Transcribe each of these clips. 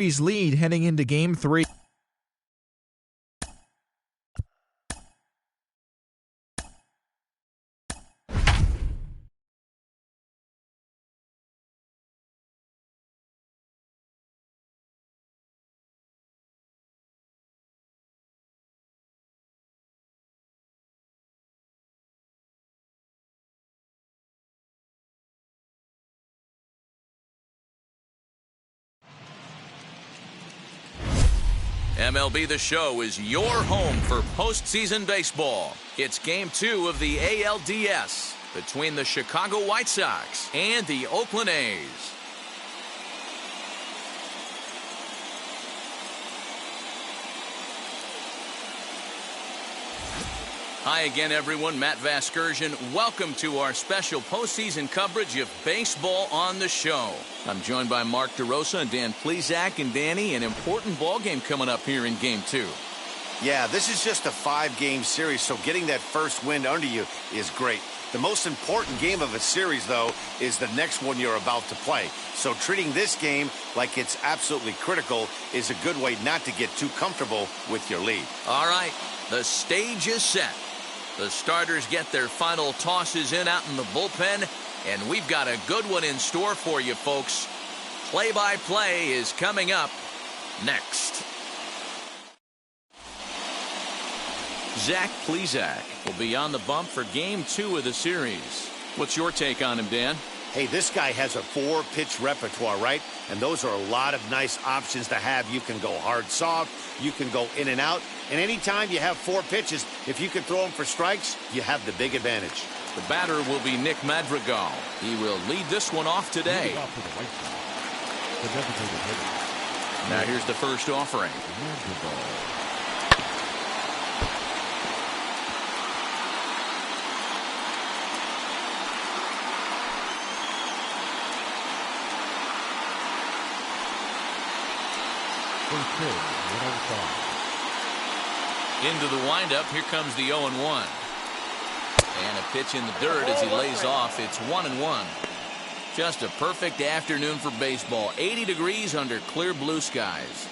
lead heading into Game 3. MLB The Show is your home for postseason baseball. It's Game 2 of the ALDS between the Chicago White Sox and the Oakland A's. Hi again, everyone. Matt Vasgersian. Welcome to our special postseason coverage of baseball on the show. I'm joined by Mark DeRosa and Dan Plesac. And Danny, an important ball game coming up here in Game 2. Yeah, this is just a 5-game series, so getting that first win under you is great. The most important game of a series, though, is the next one you're about to play. So treating this game like it's absolutely critical is a good way not to get too comfortable with your lead. All right, the stage is set. The starters get their final tosses in out in the bullpen, and we've got a good one in store for you, folks. Play-by-play is coming up next. Zach Plesac will be on the bump for Game 2 of the series. What's your take on him, Dan? Hey, this guy has a 4-pitch repertoire, right? And those are a lot of nice options to have. You can go hard, soft. You can go in and out. And anytime you have 4 pitches, if you can throw them for strikes, you have the big advantage. The batter will be Nick Madrigal. He will lead this one off today. Now here's the first offering. Into the windup, here comes the 0-1. And a pitch in the dirt as he lays off. It's 1-1. Just a perfect afternoon for baseball. 80 degrees under clear blue skies.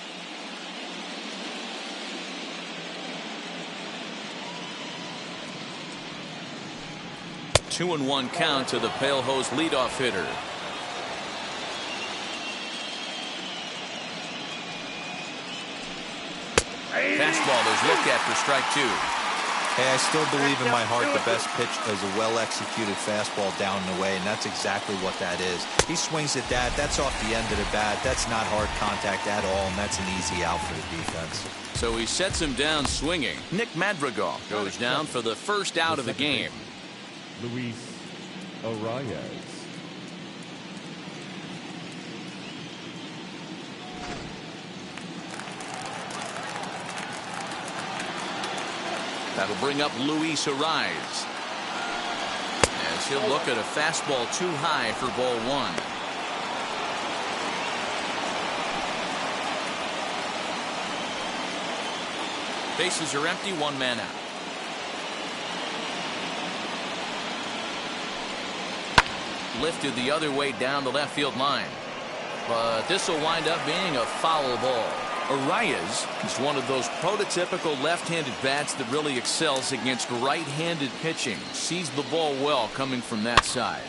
A 2-1 count to the Pale Hose leadoff hitter. Fastball is looked at for strike 2. Hey, I still believe in my heart the best pitch is a well-executed fastball down and away, and that's exactly what that is. He swings at that. That's off the end of the bat. That's not hard contact at all, and that's an easy out for the defense. So he sets him down swinging. Nick Madrigal goes down for the first out of the game. Luis Arias. That'll bring up Luis Arias. As he'll look at a fastball too high for ball 1. Bases are empty, 1 man out. Lifted the other way down the left field line. But this will wind up being a foul ball. Arias is one of those prototypical left-handed bats that really excels against right-handed pitching. Sees the ball well coming from that side.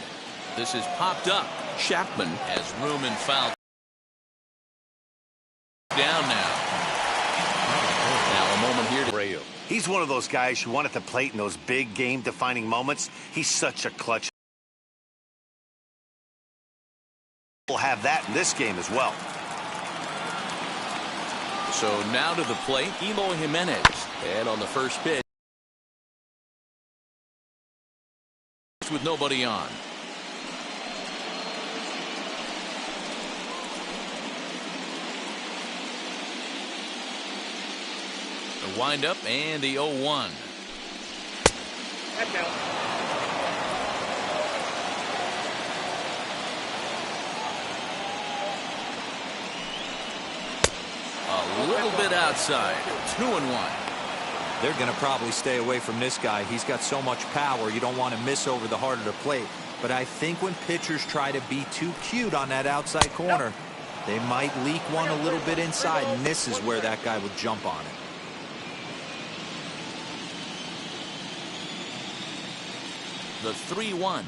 This is popped up. Chapman has room and foul. Down now. Now a moment here to Abreu. He's one of those guys who want at the plate in those big game-defining moments. He's such a clutch. We'll have that in this game as well. So now to the plate, Eloy Jimenez. And on the first pitch, with nobody on. The windup and the 0-1. A little bit outside. 2-1. They're going to probably stay away from this guy. He's got so much power. You don't want to miss over the heart of the plate. But I think when pitchers try to be too cute on that outside corner, They might leak one a little bit inside, and this is where that guy would jump on it. The 3-1.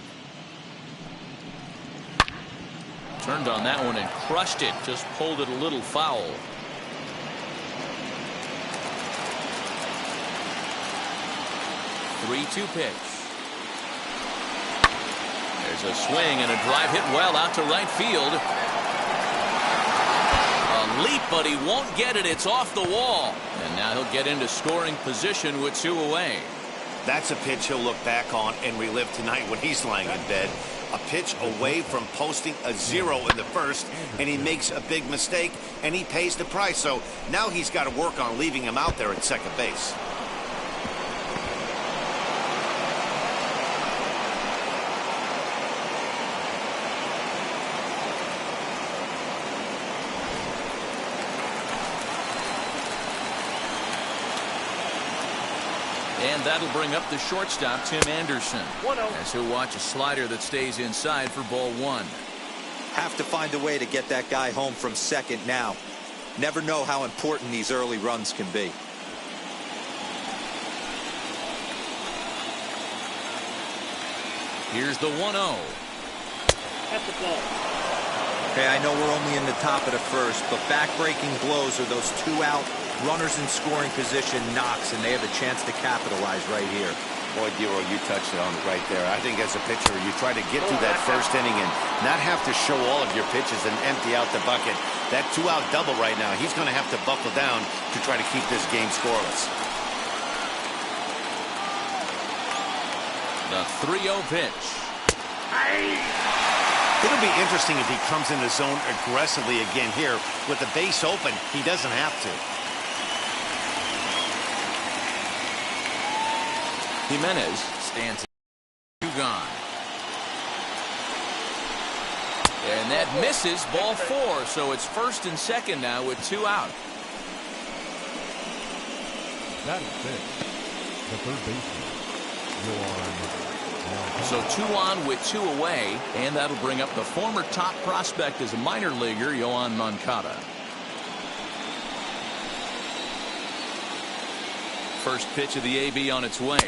Turned on that one and crushed it. Just pulled it a little foul. Three-two pitch. There's a swing and a drive hit well out to right field. A leap, but he won't get it. It's off the wall. And now he'll get into scoring position with two away. That's a pitch he'll look back on and relive tonight when he's lying in bed. A pitch away from posting a 0 in the first, and he makes a big mistake, and he pays the price. So now he's got to work on leaving him out there at second base. And that'll bring up the shortstop, Tim Anderson, as he'll watch a slider that stays inside for ball one. Have to find a way to get that guy home from second now. Never know how important these early runs can be. Here's the 1-0. At the ball. Okay, I know we're only in the top of the first, but back-breaking blows are those two out, runners in scoring position knocks, and they have a chance to capitalize right here. Boy, Dero, you touched it on right there. I think as a pitcher, you try to get through that first inning and not have to show all of your pitches and empty out the bucket. That two-out double right now, he's going to have to buckle down to try to keep this game scoreless. The 3-0 pitch. It'll be interesting if he comes in the zone aggressively again here. With the base open, he doesn't have to. Jimenez stands two gone. And that misses, ball 4. So it's first and second now with two out. That is it. The third baseman, Johan Mankata. So 2 on with 2 away, and that'll bring up the former top prospect as a minor leaguer, Johan Mankata. First pitch of the AB on its way.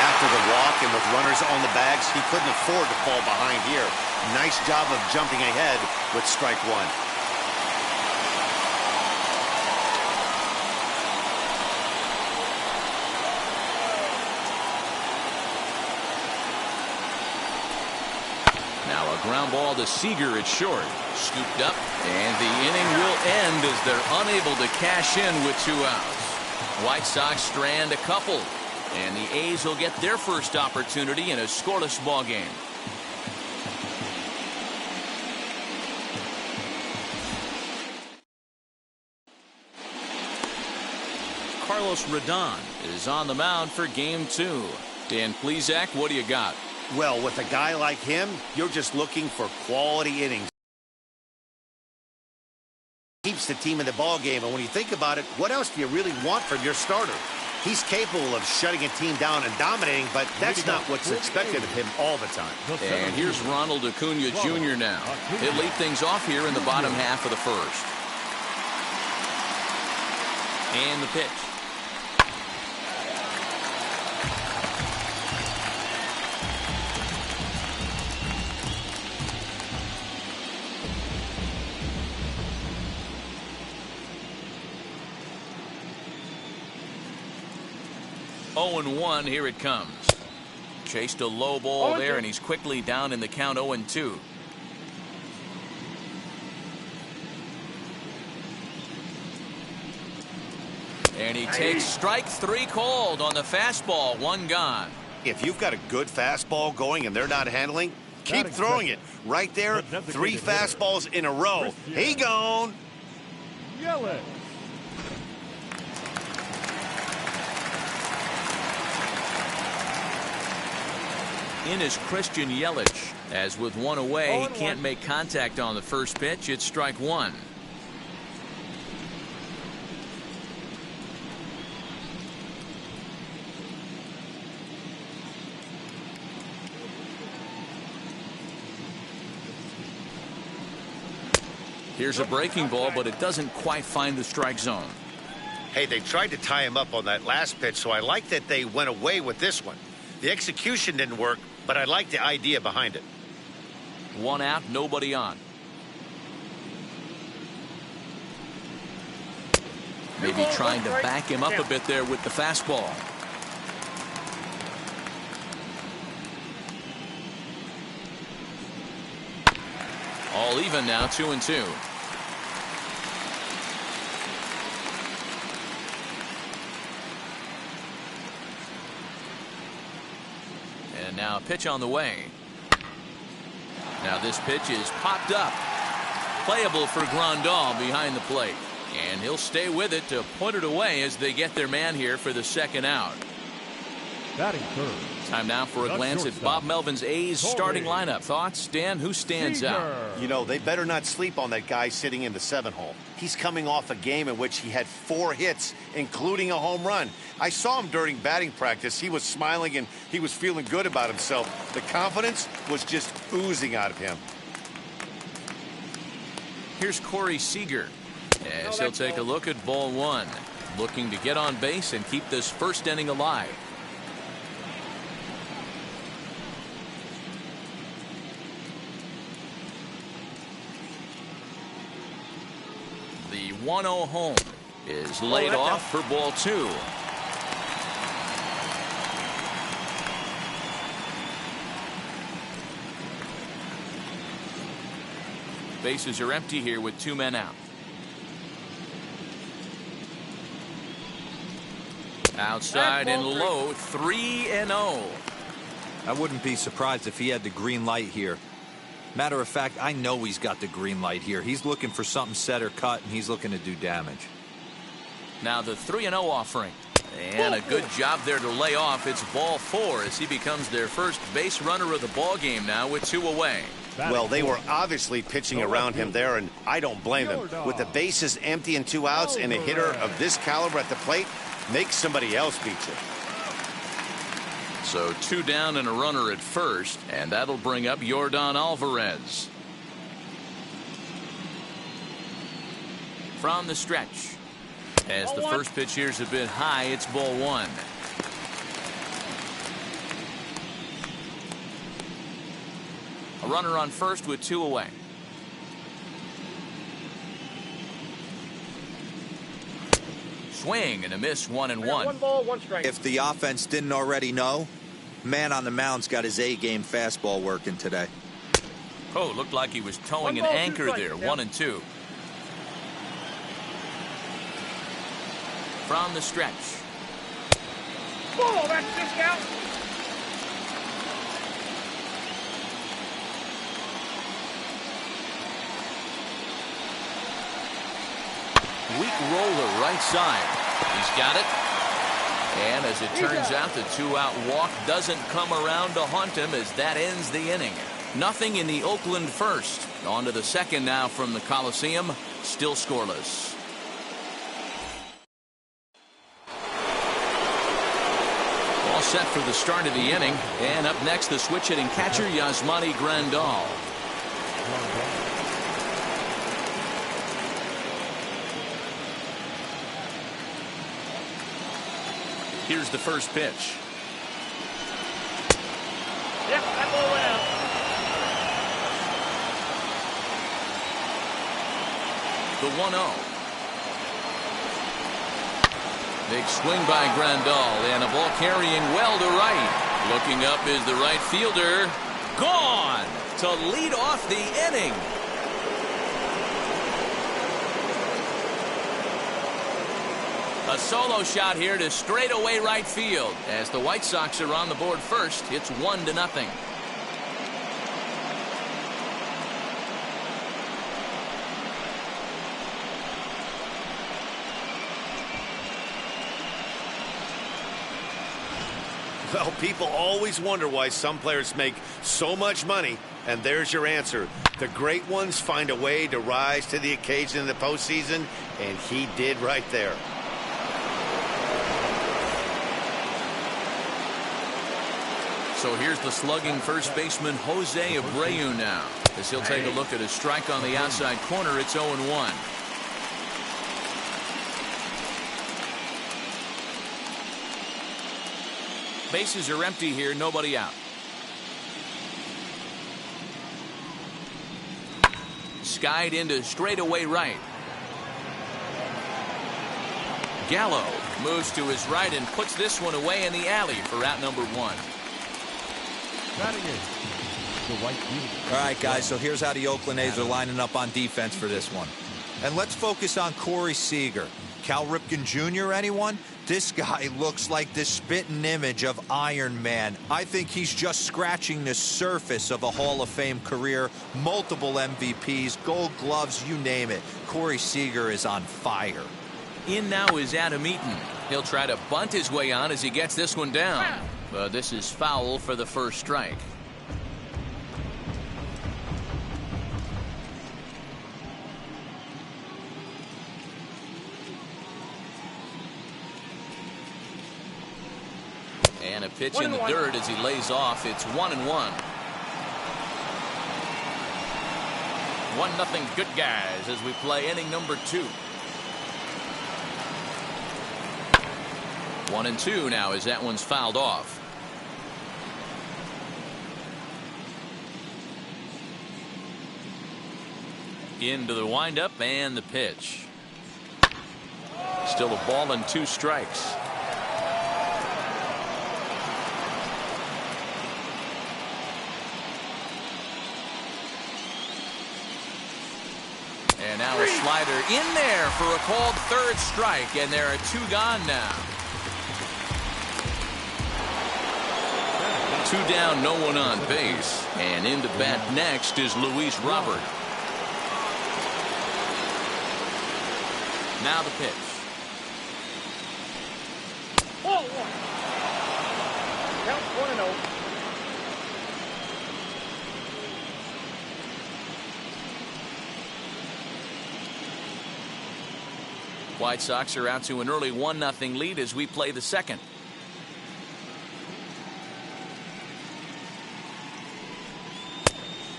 After the walk and with runners on the bags, he couldn't afford to fall behind here. Nice job of jumping ahead with strike one. Now a ground ball to Seeger at short. Scooped up, and the inning will end as they're unable to cash in with 2 outs. White Sox strand a couple, and the A's will get their first opportunity in a scoreless ball game. Carlos Rodon is on the mound for game 2. Dan Plesac, what do you got? Well, with a guy like him, you're just looking for quality innings. Keeps the team in the ball game, and when you think about it, what else do you really want from your starter? He's capable of shutting a team down and dominating, but that's not what's expected of him all the time. And here's Ronald Acuna Jr. now. He'll lead things off here in the bottom half of the first. And the pitch. Oh, 0-1, here it comes. Chased a low ball there, and he's quickly down in the count 0-2. And he takes strike 3 called on the fastball. 1 gone. If you've got a good fastball going and they're not handling, keep throwing it. Right there, 3 fastballs in a row. He gone. Yelich. In is Christian Yelich. As with 1 away, he can't make contact on the first pitch. It's strike 1. Here's a breaking ball, but it doesn't quite find the strike zone. Hey, they tried to tie him up on that last pitch, so I like that they went away with this one. The execution didn't work, but I like the idea behind it. 1 out, nobody on. Maybe trying to back him up a bit there with the fastball. All even now, 2-2. And now a pitch on the way. Now this pitch is popped up. Playable for Grandal behind the plate. And he'll stay with it to put it away as they get their man here for the second out. Batting third. Time now for a glance at Bob Melvin's A's starting lineup. Thoughts, Dan? Who stands Seeger. out? You know, they better not sleep on that guy sitting in the 7-hole. He's coming off a game in which he had 4 hits, including a home run. I saw him during batting practice. He was smiling and he was feeling good about himself. The confidence was just oozing out of him. Here's Corey Seeger as he'll take a look at ball 1. Looking to get on base and keep this first inning alive. The 1-0 home is laid off for ball 2. Bases are empty here with 2 men out. Outside and low, 3-0. I wouldn't be surprised if he had the green light here. Matter of fact, I know he's got the green light here. He's looking for something set or cut, and he's looking to do damage. Now the 3-0 offering. And a good job there to lay off. It's ball 4 as he becomes their first base runner of the ball game now with 2 away. Well, they were obviously pitching around him there, and I don't blame them. With the bases empty and 2 outs and a hitter of this caliber at the plate, make somebody else beat you. So 2 down and a runner at first, and that'll bring up Yordan Alvarez. From the stretch. As the first pitch here's a bit high, it's ball 1. A runner on first with 2 away. Swing and a miss, 1-1. 1 ball, 1 strike. If the offense didn't already know, man on the mound's got his A-game fastball working today. Oh, looked like he was towing an anchor there. 1-2. From the stretch. Oh, that's just out. Weak roller right side. He's got it. And as it turns out, the 2-out walk doesn't come around to haunt him as that ends the inning. Nothing in the Oakland first. On to the second now from the Coliseum. Still scoreless. All set for the start of the inning. And up next, the switch hitting catcher, Yasmani Grandal. Here's the first pitch. Yep, that ball went out. The 1-0. Big swing by Grandal and a ball carrying well to right. Looking up is the right fielder. Gone to lead off the inning. A solo shot here to straightaway right field. As the White Sox are on the board first, it's 1-0. Well, people always wonder why some players make so much money, and there's your answer. The great ones find a way to rise to the occasion in the postseason, and he did right there. So here's the slugging first baseman Jose Abreu now. As he'll take a look at a strike on the outside corner, it's 0-1. Bases are empty here, nobody out. Skied into straightaway right. Gallo moves to his right and puts this one away in the alley for out number 1. All right, guys, so here's how the Oakland A's are lining up on defense for this one. And let's focus on Corey Seeger. Cal Ripken Jr., anyone? This guy looks like the spitting image of Iron Man. I think he's just scratching the surface of a Hall of Fame career. Multiple MVPs, Gold Gloves, you name it. Corey Seeger is on fire. In now is Eaton. He'll try to bunt his way on as he gets this one down. But this is foul for the first strike. And a pitch in the dirt as he lays off. It's 1-1. 1-0 good guys as we play inning number 2. 1-2 now as that one's fouled off. Into the windup and the pitch. Still a ball and 2 strikes. And now a slider in there for a called third strike, and there are 2 gone now. 2 down, no one on base. And in to bat next is Luis Robert. Now the pitch. Ball 1. Count 1-0. White Sox are out to an early 1-0 lead as we play the second.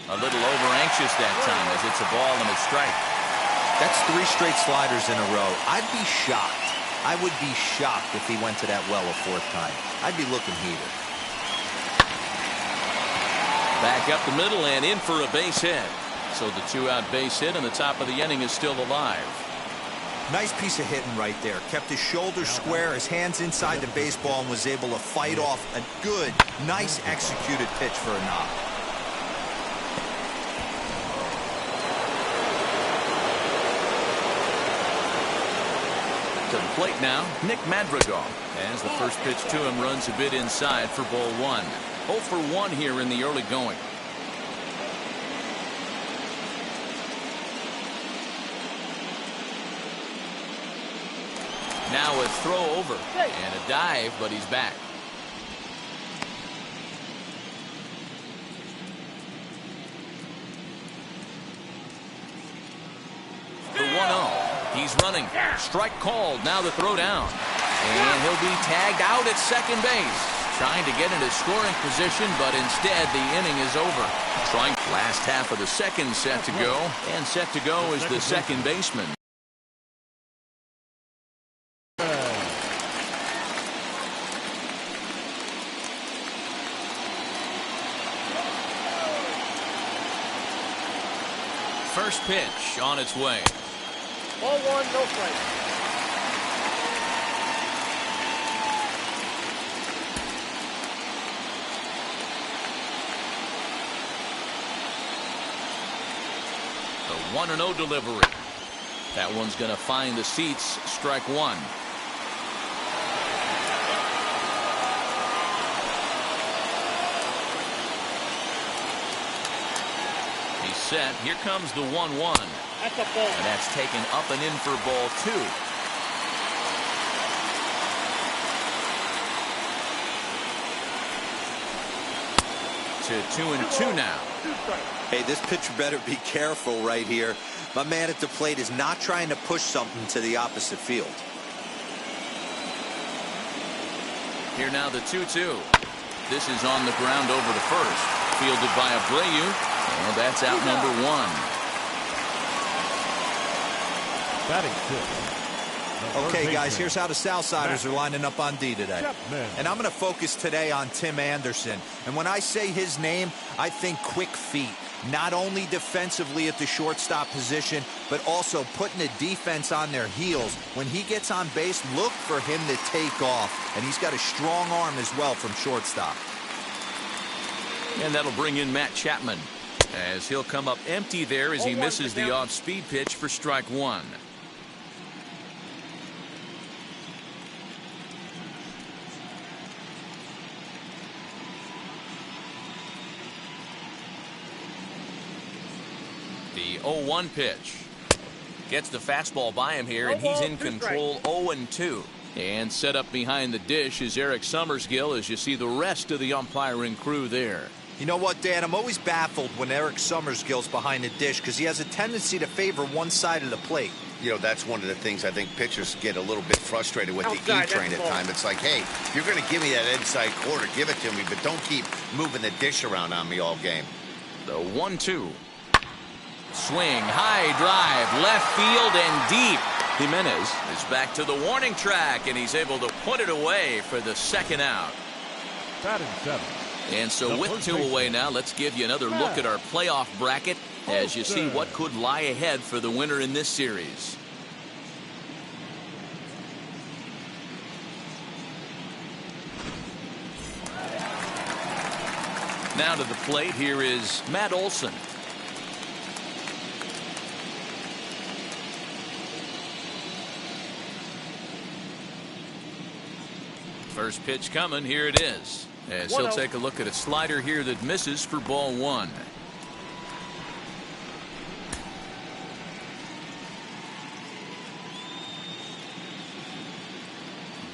A little over anxious that time as it's a ball and a strike. That's 3 straight sliders in a row. I'd be shocked. I would be shocked if he went to that well a 4th time. I'd be looking heated. Back up the middle and in for a base hit. So the 2-out base hit and the top of the inning is still alive. Nice piece of hitting right there. Kept his shoulders square, his hands inside the baseball, and was able to fight off a good, nice executed pitch for a knock. To the plate now, Nick Madrigal. As the first pitch to him runs a bit inside for ball 1. 0 for 1 here in the early going. Now a throw over and a dive, but he's back. The 1-0. He's running. Strike called. Now the throw down. And he'll be tagged out at second base. Trying to get into scoring position, but instead the inning is over. Trying last half of the second set to go. And set to go is the second baseman. First pitch on its way. Ball 1, no strike. The 1-0 delivery. That one's going to find the seats. Strike 1. He's set. Here comes the 1-1. That's a ball. And that's taken up and in for ball 2. To 2-2 now. 2 strikes. Hey, this pitcher better be careful right here. My man at the plate is not trying to push something to the opposite field. Here now the 2-2. This is on the ground over to first. Fielded by Abreu. And that's out number 1. Batting 6. Okay, guys, here's how the Southsiders are lining up on D today. Chapman. And I'm going to focus today on Tim Anderson. And when I say his name, I think quick feet. Not only defensively at the shortstop position, but also putting the defense on their heels. When he gets on base, look for him to take off. And he's got a strong arm as well from shortstop. And that'll bring in Matt Chapman, as he'll come up empty there as he misses the off-speed pitch for strike 1. The 0-1 pitch. Gets the fastball by him here, and he's in control. 0-2. And set up behind the dish is Eric Summersgill, as you see the rest of the umpiring crew there. You know what, Dan? I'm always baffled when Eric Summersgill's behind the dish because he has a tendency to favor one side of the plate. You know, that's one of the things I think pitchers get a little bit frustrated with the E-train at times. It's like, hey, if you're going to give me that inside quarter, give it to me, but don't keep moving the dish around on me all game. The 1-2. Swing, high drive, left field and deep. Jimenez is back to the warning track, and he's able to put it away for the second out. Batting 7. And so with 2 away now, let's give you another look at our playoff bracket as you see what could lie ahead for the winner in this series. Now to the plate, here is Matt Olson. First pitch coming, here it is. As he'll take a look at a slider here that misses for ball 1.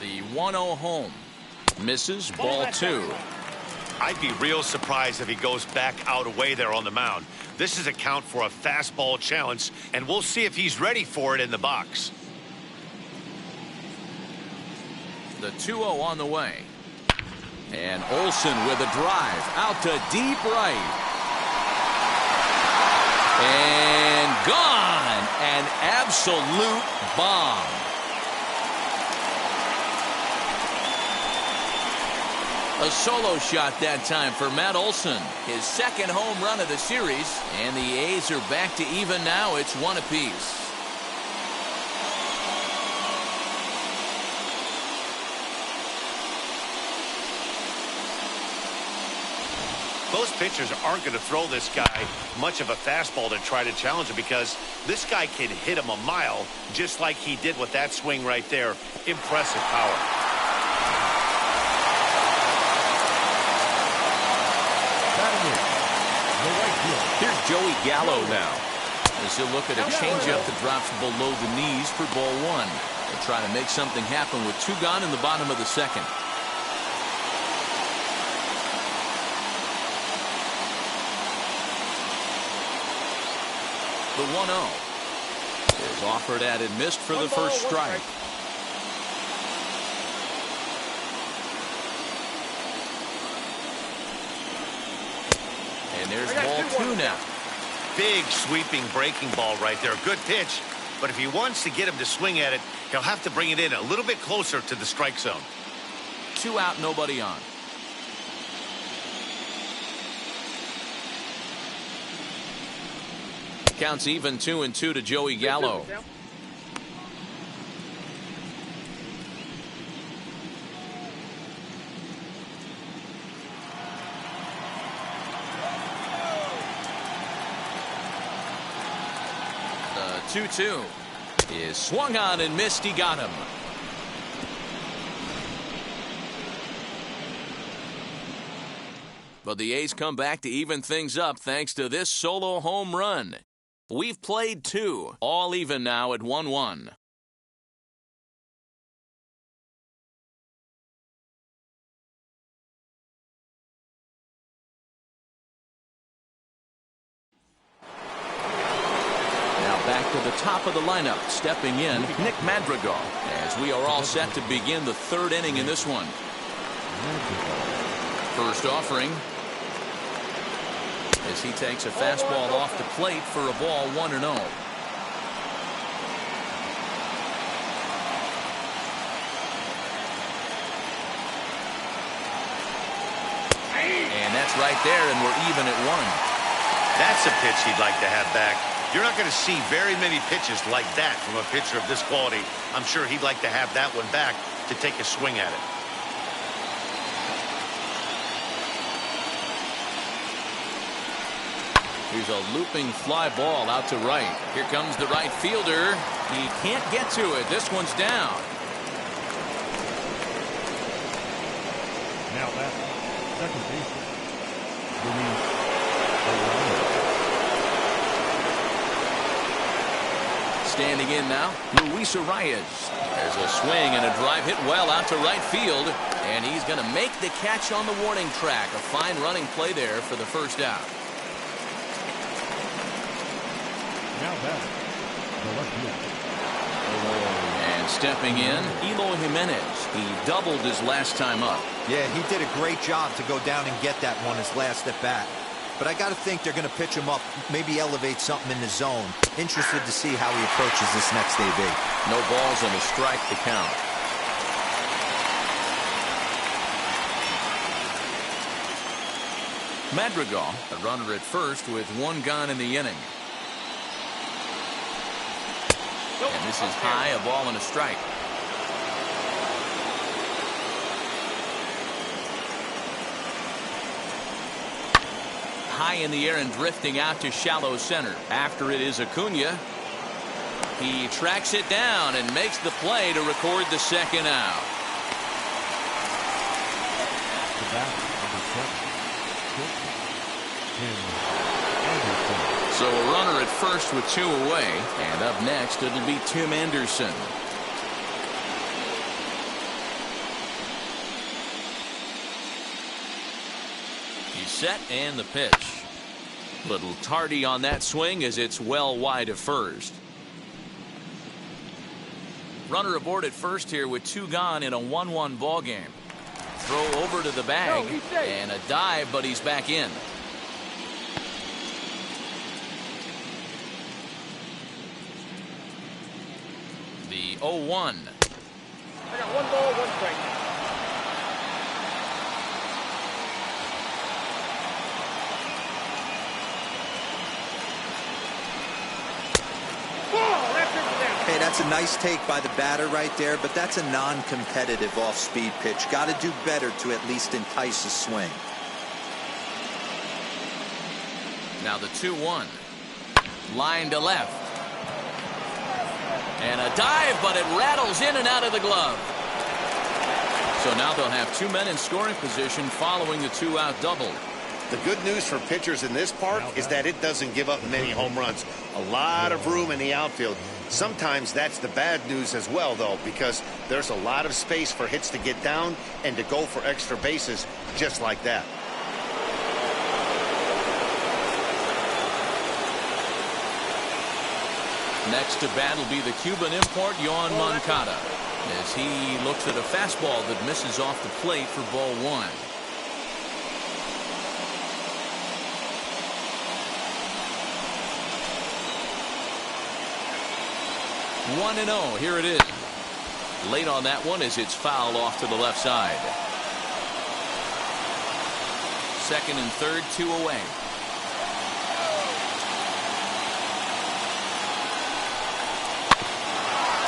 The 1-0 home. Misses, ball 2. I'd be real surprised if he goes back out away there on the mound. This is a count for a fastball challenge, and we'll see if he's ready for it in the box. The 2-0 on the way. And Olsen with a drive out to deep right. And gone. An absolute bomb. A solo shot that time for Matt Olsen. His second home run of the series. And the A's are back to even now. It's 1 apiece. Most pitchers aren't going to throw this guy much of a fastball to try to challenge him because this guy can hit him a mile just like he did with that swing right there. Impressive power. Here's Joey Gallo now, as he'll look at a changeup that drops below the knees for ball 1. They'll try to make something happen with 2 gone in the bottom of the second. The 1-0 is offered at and missed for the first strike. And there's ball 2 now. Big sweeping breaking ball right there. Good pitch. But if he wants to get him to swing at it, he'll have to bring it in a little bit closer to the strike zone. 2 out, nobody on. Counts even 2-2 to Joey Gallo. The 2-2 is swung on and missed. He got him. But the A's come back to even things up thanks to this solo home run. We've played 2, all even now at 1-1. Now back to the top of the lineup, stepping in, Nick Madrigal, as we are all set to begin the 3rd inning in this one. First offering as he takes a fastball off the plate for a ball 1-0. And that's right there, and we're even at 1. That's a pitch he'd like to have back. You're not going to see very many pitches like that from a pitcher of this quality. I'm sure he'd like to have that one back to take a swing at it. Here's a looping fly ball out to right. Here comes the right fielder. He can't get to it. This one's down. Now that second baseman, Standing in now, Luis Arias. There's a swing and a drive hit well out to right field. And he's going to make the catch on the warning track. A fine running play there for the first out. Now that the left fielder. And stepping in, Eloy Jimenez. He doubled his last time up. Yeah, he did a great job to go down and get that one his last at bat. But I got to think they're going to pitch him up, maybe elevate something in the zone. Interested to see how he approaches this next AB. No balls and a strike to count. Madrigal, a runner at first with 1 gone in the inning. And this is high, a ball and a strike. High in the air and drifting out to shallow center. After it is Acuna. He tracks it down and makes the play to record the second out. The batter, number 7, So a runner at first with 2 away. And up next it'll be Tim Anderson. He's set and the pitch. Little tardy on that swing as it's well wide of first. Runner aboard at first here with 2 gone in a 1-1 ball game. Throw over to the bag and a dive, but he's back in. The 0-1. I got 1 ball, 1 strike. Hey, that's a nice take by the batter right there, but that's a non-competitive off-speed pitch. Got to do better to at least entice a swing. Now the 2-1. Line to left. And a dive, but it rattles in and out of the glove. So now they'll have 2 men in scoring position following the 2-out double. The good news for pitchers in this park is that it doesn't give up many home runs. A lot of room in the outfield. Sometimes that's the bad news as well, though, because there's a lot of space for hits to get down and to go for extra bases just like that. Next to bat will be the Cuban import Johan Mankata as he looks at a fastball that misses off the plate for ball 1. 1-0. Here it is. Late on that one as it's fouled off to the left side. Second and third, 2 away.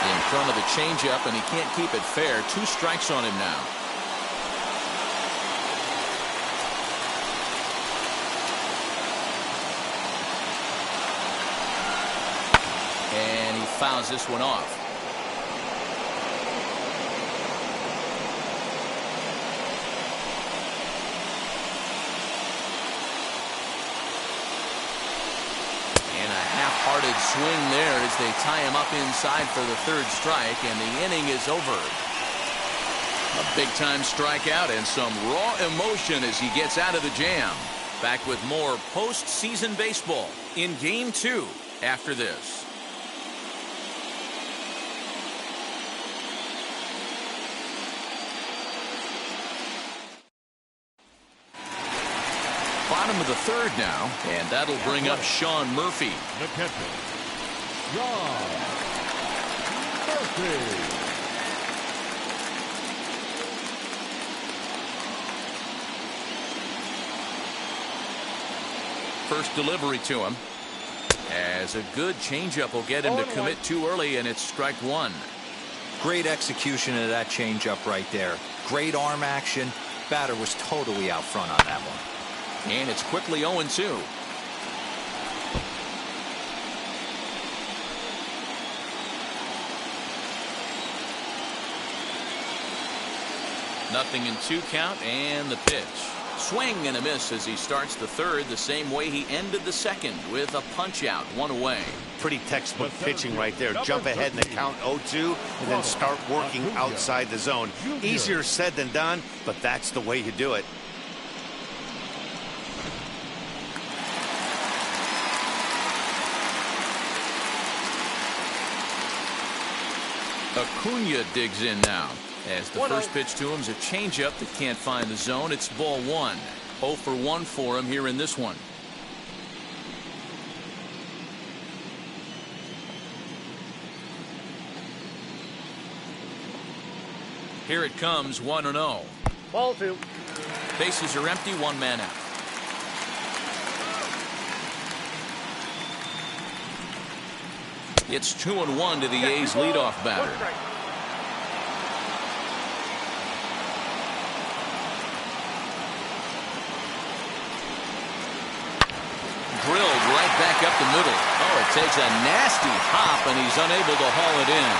In front of the changeup, and he can't keep it fair. 2 strikes on him now. And he fouls this one off. And a half-hearted swing there as they tie him up inside for the 3rd strike, and the inning is over. A big-time strikeout and some raw emotion as he gets out of the jam. Back with more postseason baseball in Game 2 after this. Bottom of of the third now, and that'll bring up Sean Murphy. The catcher, Sean Murphy. First delivery to him. As a good changeup will get him to commit too early, and it's strike one. Great execution of that changeup right there. Great arm action. Batter was totally out front on that one. And it's quickly 0-2. Nothing in 2 count, and the pitch. Swing and a miss as he starts the third the same way he ended the second, with a punch out, 1 away. Pretty textbook pitching right there. Jump ahead in the count 0-2 and then start working outside the zone. Easier said than done, but that's the way you do it. Acuna digs in now, as the first pitch to him is a changeup that can't find the zone. It's ball 1. 0 for 1 for him here in this one. Here it comes, 1-0. Ball 2. Bases are empty, 1 man out. It's 2-1 to the A's leadoff batter. Drilled right back up the middle. Oh, it takes a nasty hop, and he's unable to haul it in.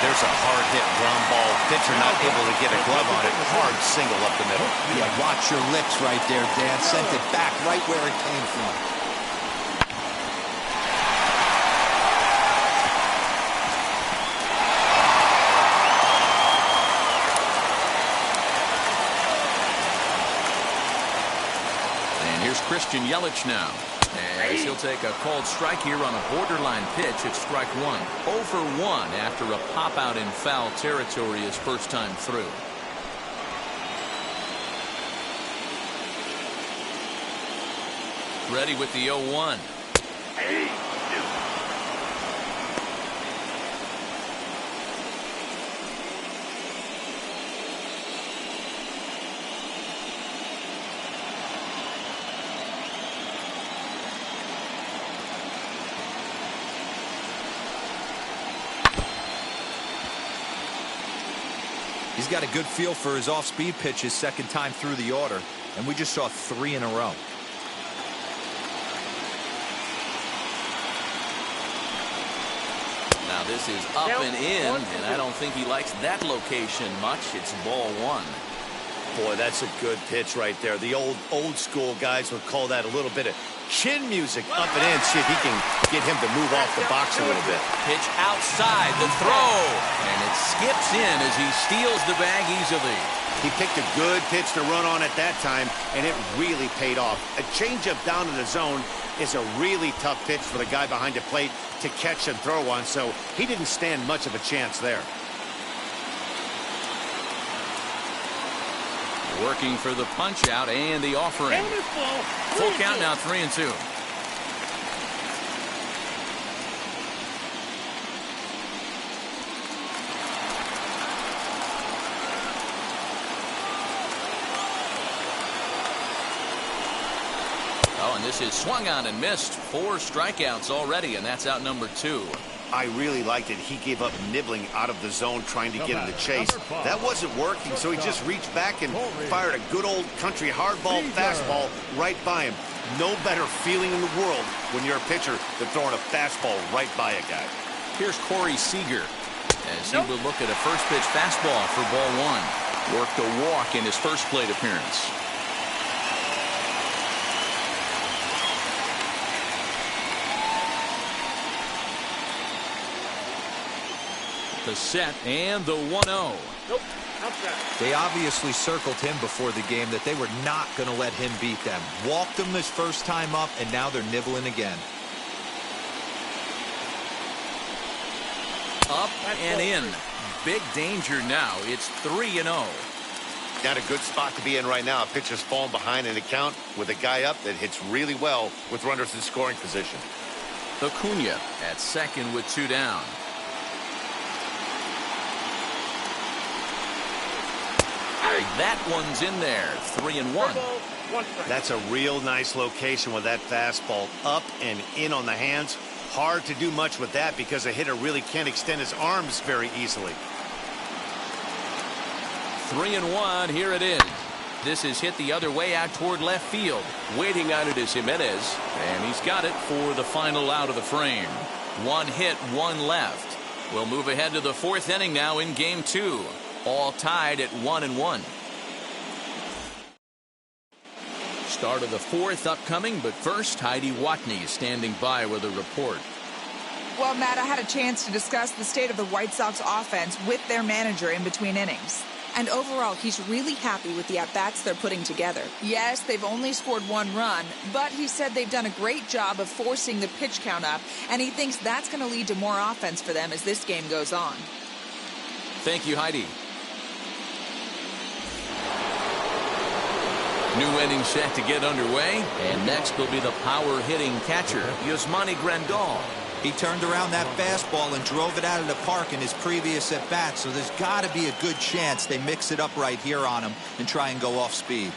There's a hard hit ground ball. Pitcher not able to get a glove on it. Hard single up the middle. Yeah, watch your lips right there, Dan. Sent it back right where it came from. Christian Yelich now, as he'll take a called strike here on a borderline pitch at strike 1. 0 for 1 after a pop out in foul territory his first time through. Ready with the 0-1. He's got a good feel for his off-speed pitches second time through the order, and we just saw 3 in a row. Now this is up and in, and I don't think he likes that location much. It's ball 1. Boy, that's a good pitch right there. The old school guys would call that a little bit of chin music up and in. See if he can get him to move off the box a little bit. Pitch outside the throw, and it skips in as he steals the bag easily. He picked a good pitch to run on at that time, and it really paid off. A changeup down in the zone is a really tough pitch for the guy behind the plate to catch and throw on, so he didn't stand much of a chance there. Working for the punch out and the offering. Full count now, 3-2. Oh, and this is swung on and missed. 4 strikeouts already, and that's out number 2. I really liked it. He gave up nibbling out of the zone trying to get him to chase. That wasn't working, so he just reached back and fired a good old country hardball fastball right by him. No better feeling in the world when you're a pitcher than throwing a fastball right by a guy. Here's Seeger as he will look at a first pitch fastball for ball 1. Worked a walk in his first plate appearance. The set and the 1-0. Nope. Outside. They obviously circled him before the game that they were not going to let him beat them. Walked him his first time up, and now they're nibbling again. Up and in. Big danger now. It's 3-0. Not a good spot to be in right now. A pitcher's falling behind in the count with a guy up that hits really well with runners in scoring position. Acuna at second with 2 down. That one's in there. 3-1. That's a real nice location with that fastball up and in on the hands. Hard to do much with that because a hitter really can't extend his arms very easily. 3-1. Here it is. This is hit the other way out toward left field. Waiting on it is Jimenez, and he's got it for the final out of the frame. 1 hit, 1 left. We'll move ahead to the 4th inning now in game 2. All tied at 1-1. Start of the 4th upcoming, but first Heidi Watney is standing by with a report. Well, Matt, I had a chance to discuss the state of the White Sox offense with their manager in between innings. And overall, he's really happy with the at-bats they're putting together. Yes, they've only scored 1 run, but he said they've done a great job of forcing the pitch count up, and he thinks that's going to lead to more offense for them as this game goes on. Thank you, Heidi. New inning set to get underway, and next will be the power-hitting catcher, Yasmani Grandal. He turned around that fastball and drove it out of the park in his previous at-bat, so there's got to be a good chance they mix it up right here on him and try and go off speed.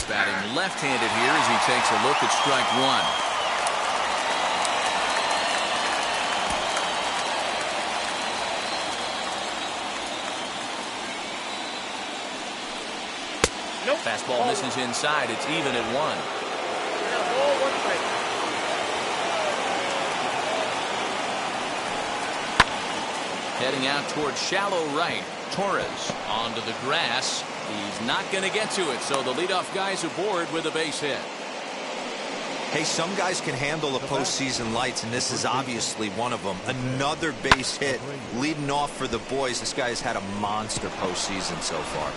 Batting left-handed here as he takes a look at strike 1. Nope. Fastball misses inside. It's even at 1. Heading out toward shallow right. Torres onto the grass. He's not going to get to it, so the leadoff guy's aboard with a base hit. Hey, some guys can handle the postseason lights, and this is obviously one of them. Another base hit leading off for the boys. This guy has had a monster postseason so far.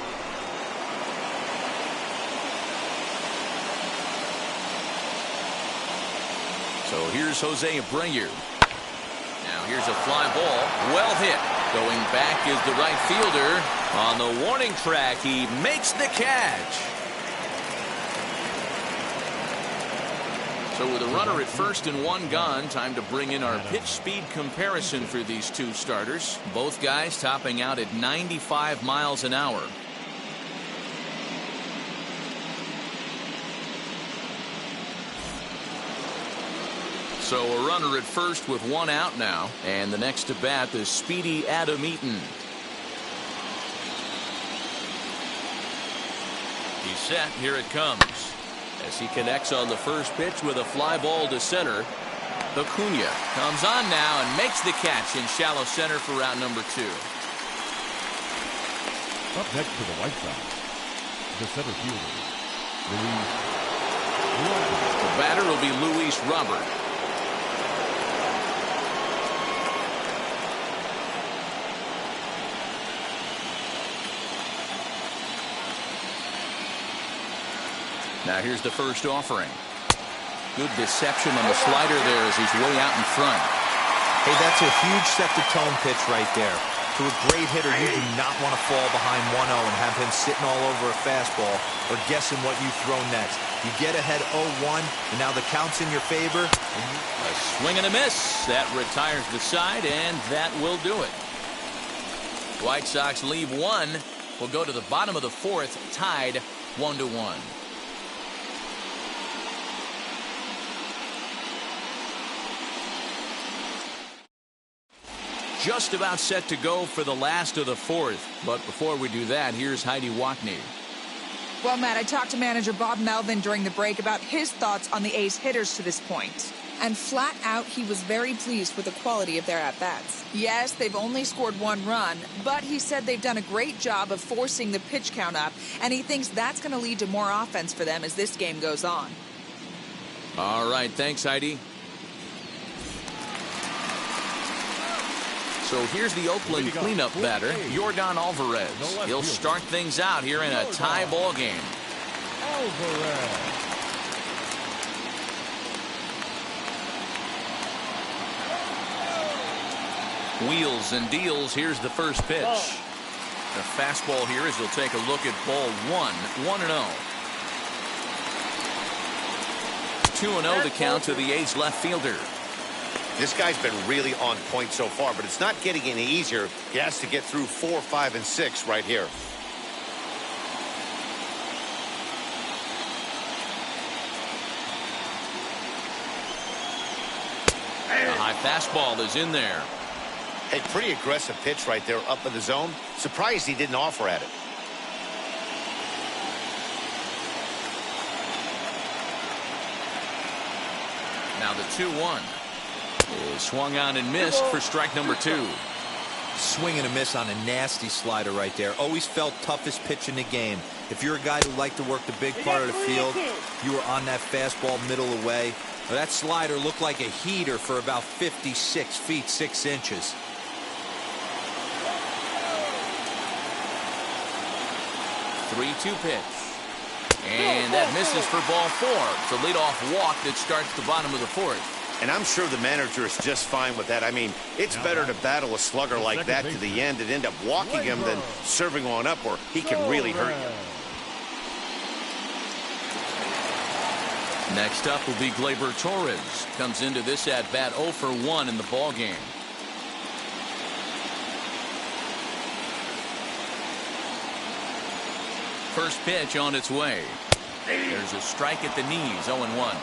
So here's Jose Abreu. Now here's a fly ball. Well hit. Going back is the right fielder. On the warning track, he makes the catch. So with a runner at first and 1 gone, time to bring in our pitch speed comparison for these 2 starters. Both guys topping out at 95 miles an hour. So a runner at first with 1 out now, and the next to bat is speedy Adam Eaton. He's set. Here it comes. As he connects on the first pitch with a fly ball to center. Acuna comes on now and makes the catch in shallow center for route number 2. Up next for the White Sox, the center fielder, The batter will be Luis Robert. Now here's the first offering. Good deception on the slider there as he's way out in front. Hey, that's a huge set-the-tone pitch right there. To a great hitter, you do not want to fall behind 1-0 and have him sitting all over a fastball or guessing what you throw next. You get ahead 0-1, and now the count's in your favor. A swing and a miss. That retires the side, and that will do it. White Sox leave 1. We'll go to the bottom of the 4th, tied 1-1. Just about set to go for the last of the 4th. But before we do that, here's Heidi Watney. Well, Matt, I talked to manager Bob Melvin during the break about his thoughts on the A's hitters to this point. And flat out, he was very pleased with the quality of their at-bats. Yes, they've only scored 1 run, but he said they've done a great job of forcing the pitch count up, and he thinks that's going to lead to more offense for them as this game goes on. All right, thanks, Heidi. So here's the Oakland cleanup batter, Johan Alvarez. He'll start things out here in a tie ball game. Alvarez. Wheels and deals. Here's the first pitch. The fastball here as he'll take a look at ball 1, 1-0. 2-0 the count to the A's left fielder. This guy's been really on point so far, but it's not getting any easier. He has to get through 4, 5, and 6 right here. The high fastball is in there. Hey, pretty aggressive pitch right there up in the zone. Surprised he didn't offer at it. Now the 2-1 is swung on and missed for strike number 2. Swing and a miss on a nasty slider right there. Always felt toughest pitch in the game. If you're a guy who liked to work the big part of the field, you were on that fastball middle away. That slider looked like a heater for about 56 feet 6 inches. Three-two pitch. And that misses for ball 4. It's a leadoff walk that starts the bottom of the 4th. And I'm sure the manager is just fine with that. I mean, it's better to battle a slugger like that to the end and end up walking him than serving on up where he can really hurt you. Next up will be Glaber Torres. Comes into this at-bat 0 for 1 in the ballgame. First pitch on its way. There's a strike at the knees, 0-1.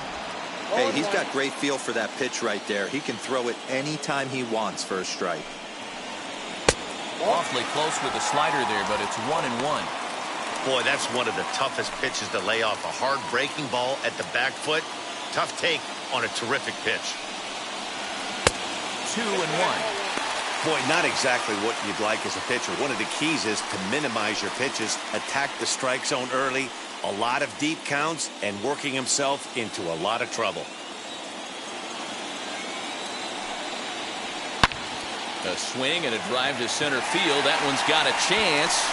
Hey, he's got great feel for that pitch right there. He can throw it anytime he wants for a strike. Awfully close with the slider there, but it's 1-1. Boy, that's one of the toughest pitches to lay off. A hard breaking ball at the back foot. Tough take on a terrific pitch. 2-1. Boy, not exactly what you'd like as a pitcher. One of the keys is to minimize your pitches, attack the strike zone early, a lot of deep counts, and working himself into a lot of trouble. A swing and a drive to center field. That one's got a chance.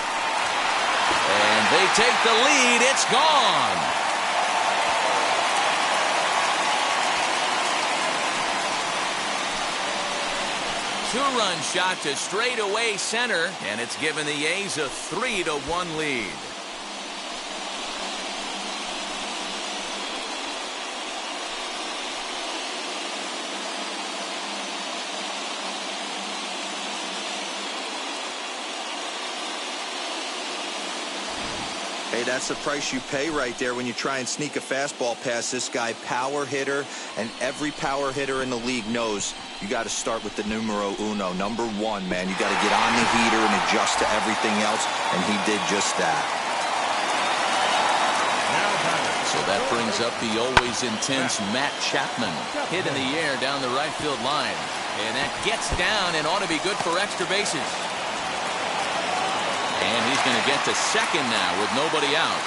And they take the lead. It's gone. Two-run shot to straightaway center, and it's given the A's a 3-1 lead. Hey, that's the price you pay right there when you try and sneak a fastball past this guy. Power hitter, and every power hitter in the league knows you got to start with the numero uno, number 1, man. You got to get on the heater and adjust to everything else, and he did just that. So that brings up the always intense Matt Chapman. Hit in the air down the right field line. And that gets down and ought to be good for extra bases. And he's going to get to second now with nobody out.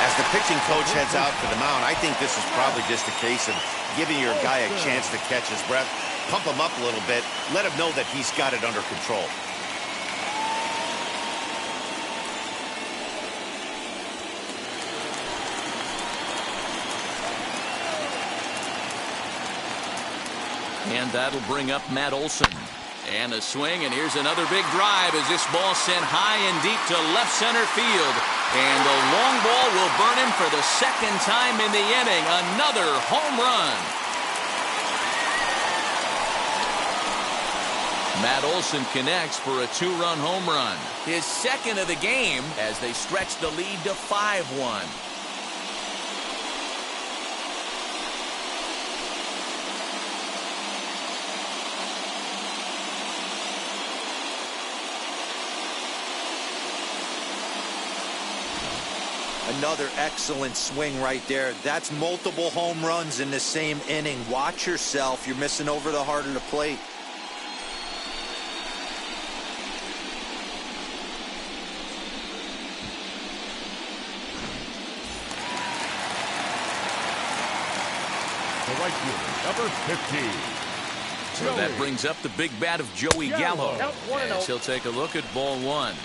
As the pitching coach heads out for the mound, I think this is probably just a case of giving your guy a chance to catch his breath, pump him up a little bit, let him know that he's got it under control. And that'll bring up Matt Olson. And a swing, and here's another big drive as this ball sent high and deep to left center field. And the long ball will burn him for the second time in the inning. Another home run. Matt Olson connects for a 2-run home run. His second of the game as they stretch the lead to 5-1. Another excellent swing right there. That's multiple home runs in the same inning. Watch yourself. You're missing over the heart of the plate. The right fielder, number 15. So that brings up the big bat of Joey Gallo. As he'll take a look at ball 1.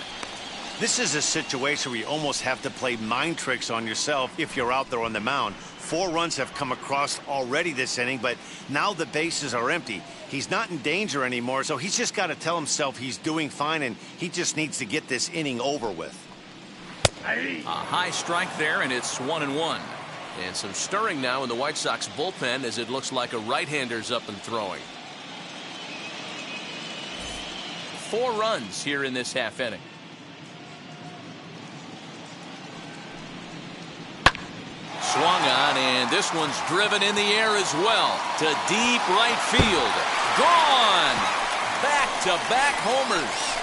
This is a situation where you almost have to play mind tricks on yourself if you're out there on the mound. 4 runs have come across already this inning, but now the bases are empty. He's not in danger anymore, so he's just got to tell himself he's doing fine, and he just needs to get this inning over with. A high strike there, and it's 1-1. And some stirring now in the White Sox bullpen as it looks like a right-hander's up and throwing. 4 runs here in this half inning. Swung on, and this one's driven in the air as well to deep right field. Gone! Back-to-back homers.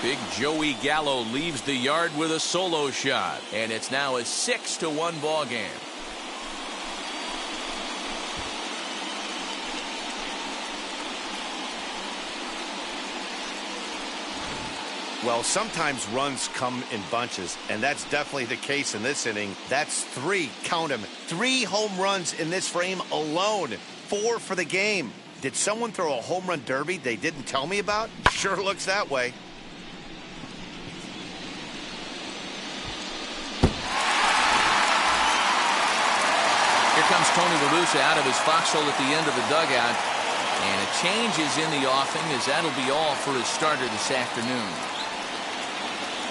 Big Joey Gallo leaves the yard with a solo shot, and it's now a 6-1 ball game. Well, sometimes runs come in bunches, and that's definitely the case in this inning. That's 3, count them, 3 home runs in this frame alone. 4 for the game. Did someone throw a home run derby they didn't tell me about? Sure looks that way. Here comes Tony La Russa out of his foxhole at the end of the dugout. And a change is in the offing, as that'll be all for his starter this afternoon.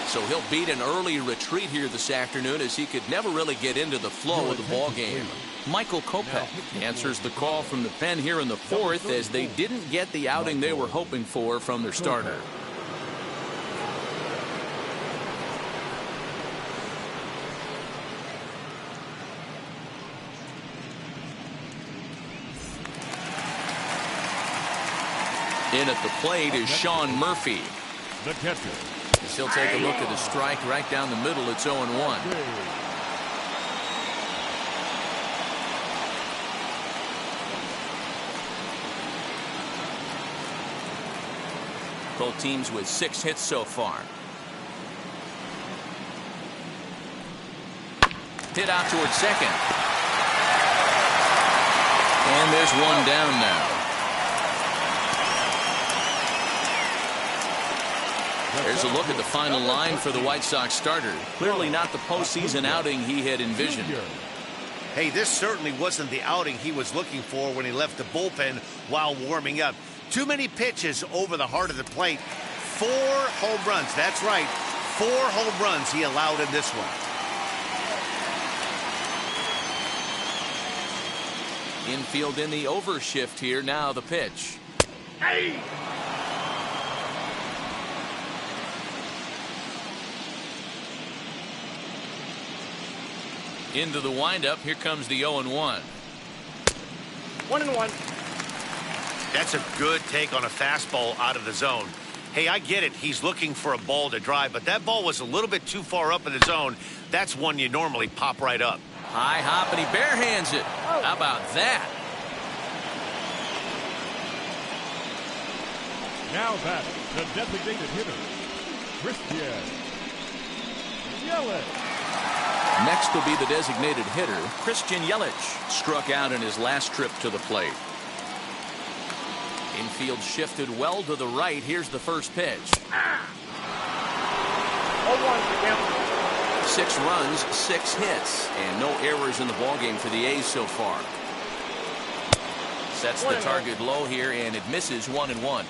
So he'll beat an early retreat here this afternoon, as he could never really get into the flow of the ball game. Michael Kopech answers the call from the pen here in the 4th, as they didn't get the outing they were hoping for from their starter. In at the plate is Sean Murphy. The catcher. As he'll take a look at the strike right down the middle. It's 0-1. Both teams with 6 hits so far. Hit out towards second. And there's one down now. There's a look at the final line for the White Sox starter. Clearly not the postseason outing he had envisioned. Hey, this certainly wasn't the outing he was looking for when he left the bullpen while warming up. Too many pitches over the heart of the plate. 4 home runs. That's right. 4 home runs he allowed in this one. Infield in the overshift here. Now the pitch. Hey! Into the windup. Here comes the 0-1. 1-1. That's a good take on a fastball out of the zone. Hey, I get it. He's looking for a ball to drive, but that ball was a little bit too far up in the zone. That's one you normally pop right up. High hop, and he barehands it. How about that? Now back, the designated hitter, Christian Yelich. Next will be the designated hitter, Christian Yelich. Struck out in his last trip to the plate. Infield shifted well to the right. Here's the first pitch. 0-1 6 runs, 6 hits, and no errors in the ballgame for the A's so far. Sets the target low here, and it misses 1-1.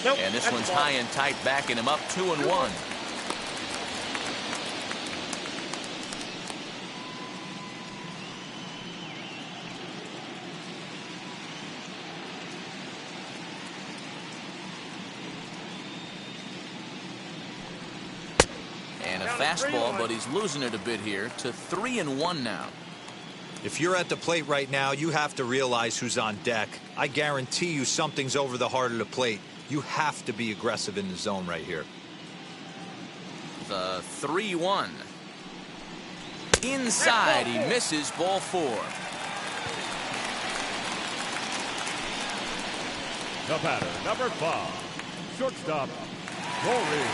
Nope, and this one's high and tight, backing him up 2-1. And a fastball, but he's losing it a bit here to 3-1 now. If you're at the plate right now, you have to realize who's on deck. I guarantee you something's over the heart of the plate. You have to be aggressive in the zone right here. The 3-1. Inside, he misses, ball 4. The batter, number 5, shortstop, Corey.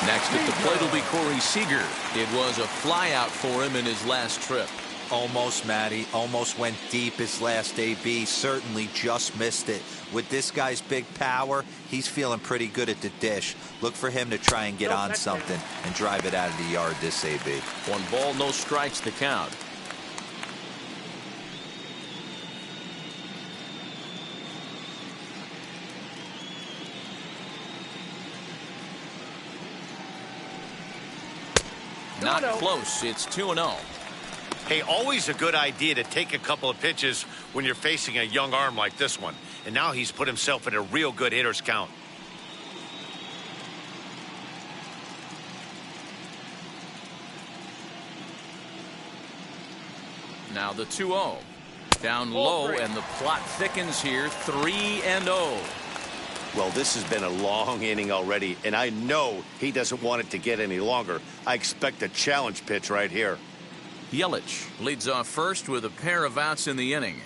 Next at the plate will be Corey Seeger. It was a flyout for him in his last trip. Almost, Matty. Almost went deep his last AB. Certainly just missed it. With this guy's big power, he's feeling pretty good at the dish. Look for him to try and get on something and drive it out of the yard this AB. 1 ball, no strikes the count. Not close. It's 2-0. Hey, always a good idea to take a couple of pitches when you're facing a young arm like this one. And now he's put himself in a real good hitter's count. Now the 2-0. Down low, and the plot thickens here. 3-0. Well, this has been a long inning already, and I know he doesn't want it to get any longer. I expect a challenge pitch right here. Yelich leads off first with a pair of outs in the inning.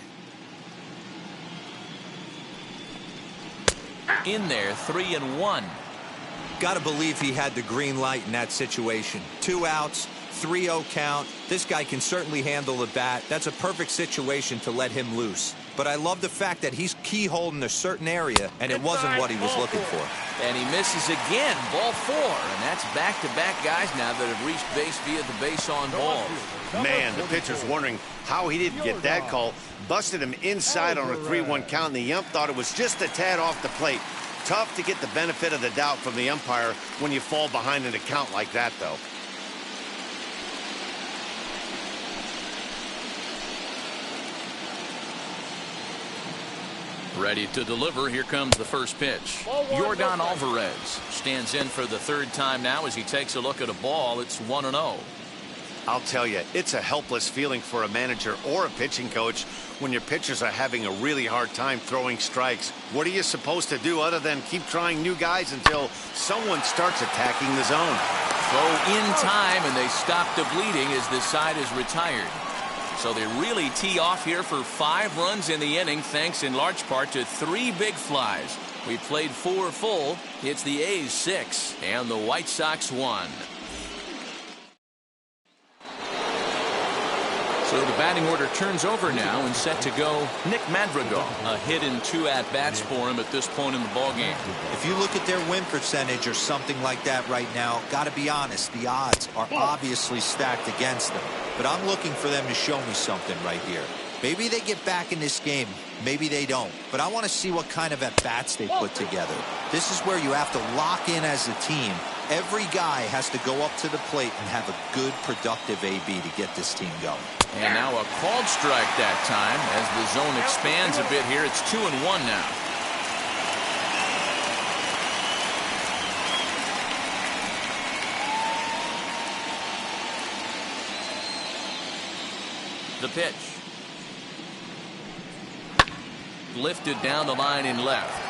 In there, 3-1. Got to believe he had the green light in that situation. 2 outs, 3-0 count. This guy can certainly handle the bat. That's a perfect situation to let him loose. But I love the fact that he's keyholed in a certain area, and it wasn't what he was looking for. And he misses again. Ball 4. And that's back-to-back guys now that have reached base via the base on balls. Man, the pitcher's wondering how he didn't get that call. Busted him inside on a 3-1 count, and the ump thought it was just a tad off the plate. Tough to get the benefit of the doubt from the umpire when you fall behind in a count like that, though. Ready to deliver. Here comes the first pitch. Johan Alvarez stands in for the 3rd time now as he takes a look at a ball. It's 1-0. I'll tell you, it's a helpless feeling for a manager or a pitching coach when your pitchers are having a really hard time throwing strikes. What are you supposed to do other than keep trying new guys until someone starts attacking the zone? Throw in time, and they stop the bleeding as this side is retired. So they really tee off here for 5 runs in the inning, thanks in large part to 3 big flies. We played 4 full. It's the A's 6 and the White Sox 1. So the batting order turns over now and set to go Nick Madrigal. A hit in 2 at-bats for him at this point in the ballgame. If you look at their win percentage or something like that right now, got to be honest, the odds are obviously stacked against them. But I'm looking for them to show me something right here. Maybe they get back in this game. Maybe they don't. But I want to see what kind of at-bats they put together. This is where you have to lock in as a team. Every guy has to go up to the plate and have a good, productive AB to get this team going. And now a called strike that time as the zone expands a bit here. It's 2-1 now. The pitch. Lifted down the line in left.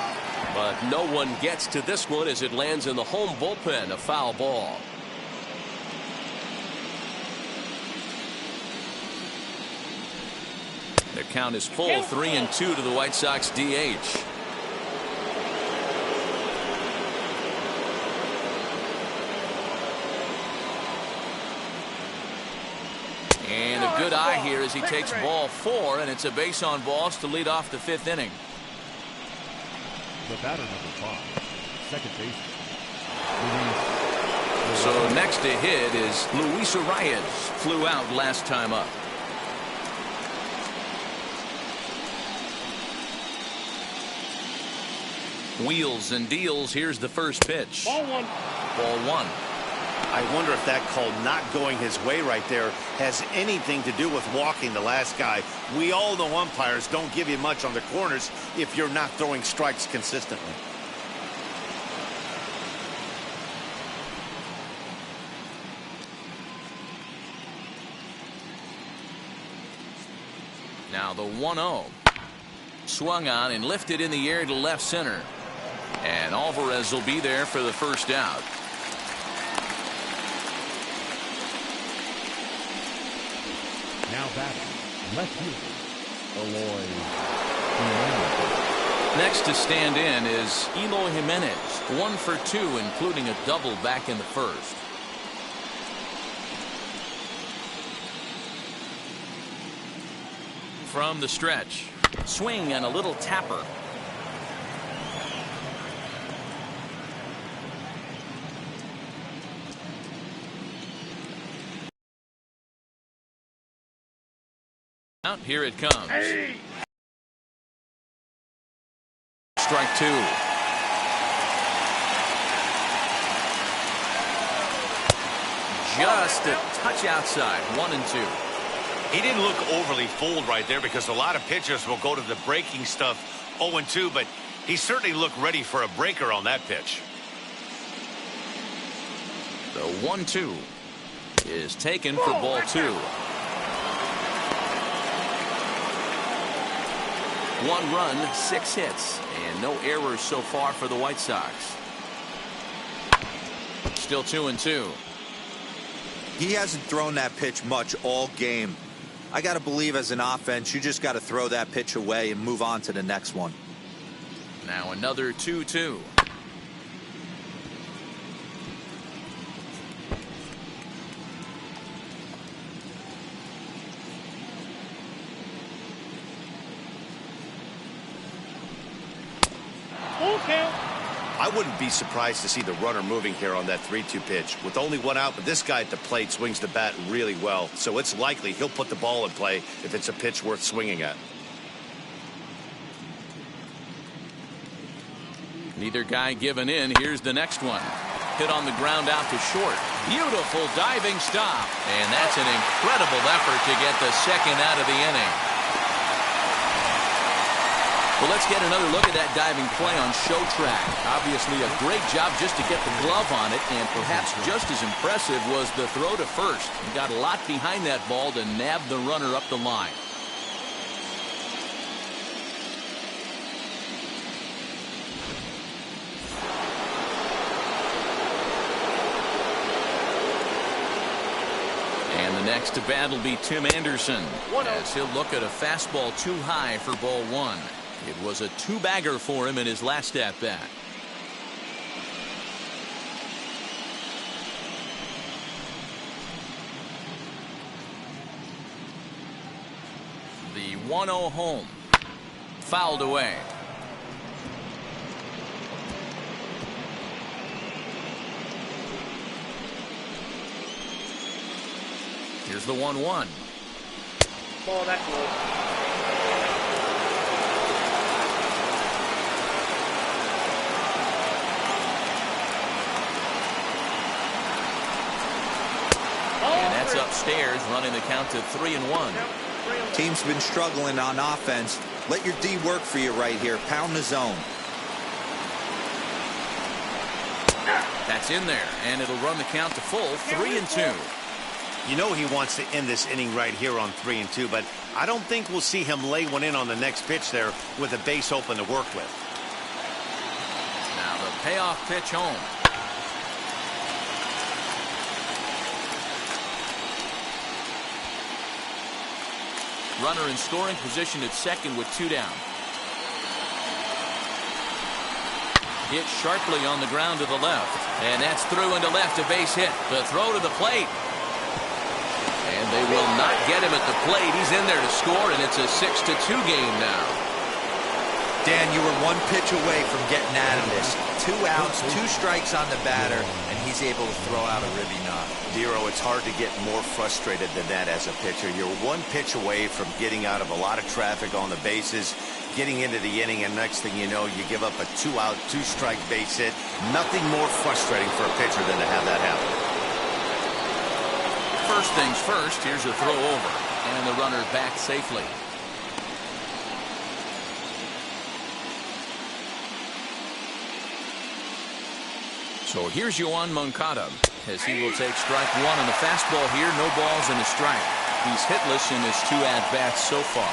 But no one gets to this one as it lands in the home bullpen. A foul ball. The count is full. 3-2 to the White Sox DH. And a good eye here as he takes ball 4, and it's a base on balls to lead off the 5th inning. The batter number 5, second baseman. So next to hit is Luis Arias. Flew out last time up. Wheels and deals. Here's the first pitch. Ball 1. Ball 1. I wonder if that call not going his way right there has anything to do with walking the last guy. We all know umpires don't give you much on the corners if you're not throwing strikes consistently. Now the 1-0. Swung on and lifted in the air to left center. And Alvarez will be there for the first out. Now batting, left fielder, Eloy. Next to stand in is Eloy Jimenez. 1 for 2, including a double back in the first. from the stretch. Swing and a little tapper. Out here it comes. Hey. Strike two. Just a touch outside. 1-2. He didn't look overly fooled right there because a lot of pitchers will go to the breaking stuff 0-2, but he certainly looked ready for a breaker on that pitch. The 1-2 is taken for ball two. One run, 6 hits, and no errors so far for the White Sox. Still 2-2. He hasn't thrown that pitch much all game. I got to believe as an offense, you just got to throw that pitch away and move on to the next one. Now another 2-2. Full count. I wouldn't be surprised to see the runner moving here on that 3-2 pitch. With only one out, but this guy at the plate swings the bat really well, so it's likely he'll put the ball in play if it's a pitch worth swinging at. Neither guy giving in. Here's the next one. Hit on the ground out to short. Beautiful diving stop. And that's an incredible effort to get the second out of the inning. Well, let's get another look at that diving play on show track. Obviously a great job just to get the glove on it, and perhaps just as impressive was the throw to first. He got a lot behind that ball to nab the runner up the line. And the next to bat will be Tim Anderson, as he'll look at a fastball too high for ball one. It was a two-bagger for him in his last at-bat. The 1-0 home. Fouled away. Here's the 1-1. Ball that close. Upstairs, running the count to 3-1. Team's been struggling on offense. Let your D work for you right here. Pound the zone. That's in there, and it'll run the count to full 3-2. You know he wants to end this inning right here on 3-2, but I don't think we'll see him lay one in on the next pitch there with a base open to work with. Now the payoff pitch home. Runner in scoring position at second with 2 down. Hit sharply on the ground to the left. And that's through into left, a base hit. The throw to the plate. And they will not get him at the plate. He's in there to score, and it's a 6-2 game now. Dan, you were one pitch away from getting out of this. 2 outs, 2 strikes on the batter, and he's able to throw out a ribby knock. Dero, it's hard to get more frustrated than that as a pitcher. You're one pitch away from getting out of a lot of traffic on the bases, getting into the inning, and next thing you know, you give up a 2-out, 2-strike base hit. Nothing more frustrating for a pitcher than to have that happen. First things first, here's a throw over, and the runner back safely. So here's Johan Mankata, as he will take strike one on the fastball here. No balls and a strike. He's hitless in his 2 at-bats so far.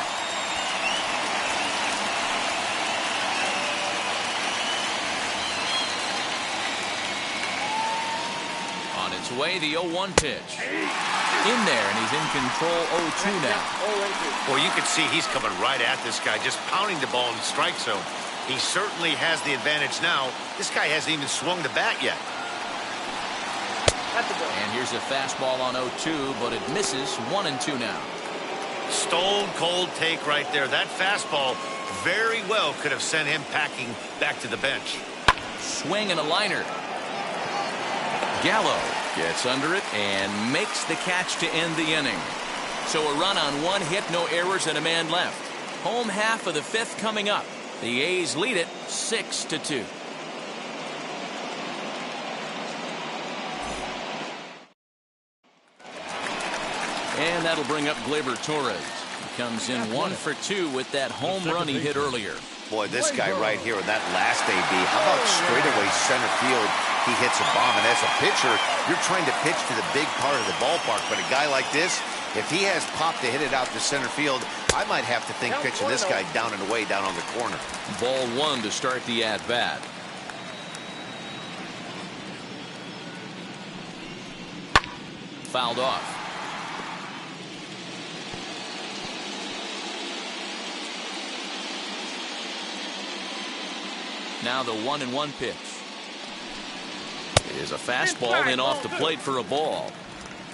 On its way, the 0-1 pitch. In there, and he's in control 0-2 now. Well, you can see he's coming right at this guy, just pounding the ball in the strike zone. He certainly has the advantage now. This guy hasn't even swung the bat yet. And here's a fastball on 0-2, but it misses. 1-2 now. Stone cold take right there. That fastball very well could have sent him packing back to the bench. Swing and a liner. Gallo gets under it and makes the catch to end the inning. So a run on one hit, no errors, and a man left. Home half of the fifth coming up. The A's lead it 6-2. And that'll bring up Glaber Torres. He comes in 1 for 2 with that home run he hit earlier. Boy, this guy right here in that last AB, how about straightaway center field? He hits a bomb, and as a pitcher, you're trying to pitch to the big part of the ballpark. But a guy like this, if he has pop to hit it out to center field, I might have to think pitching this guy down and away down on the corner. Ball one to start the at-bat. Fouled off. Now the 1-1 pitch. It is a fastball in off the plate for a ball.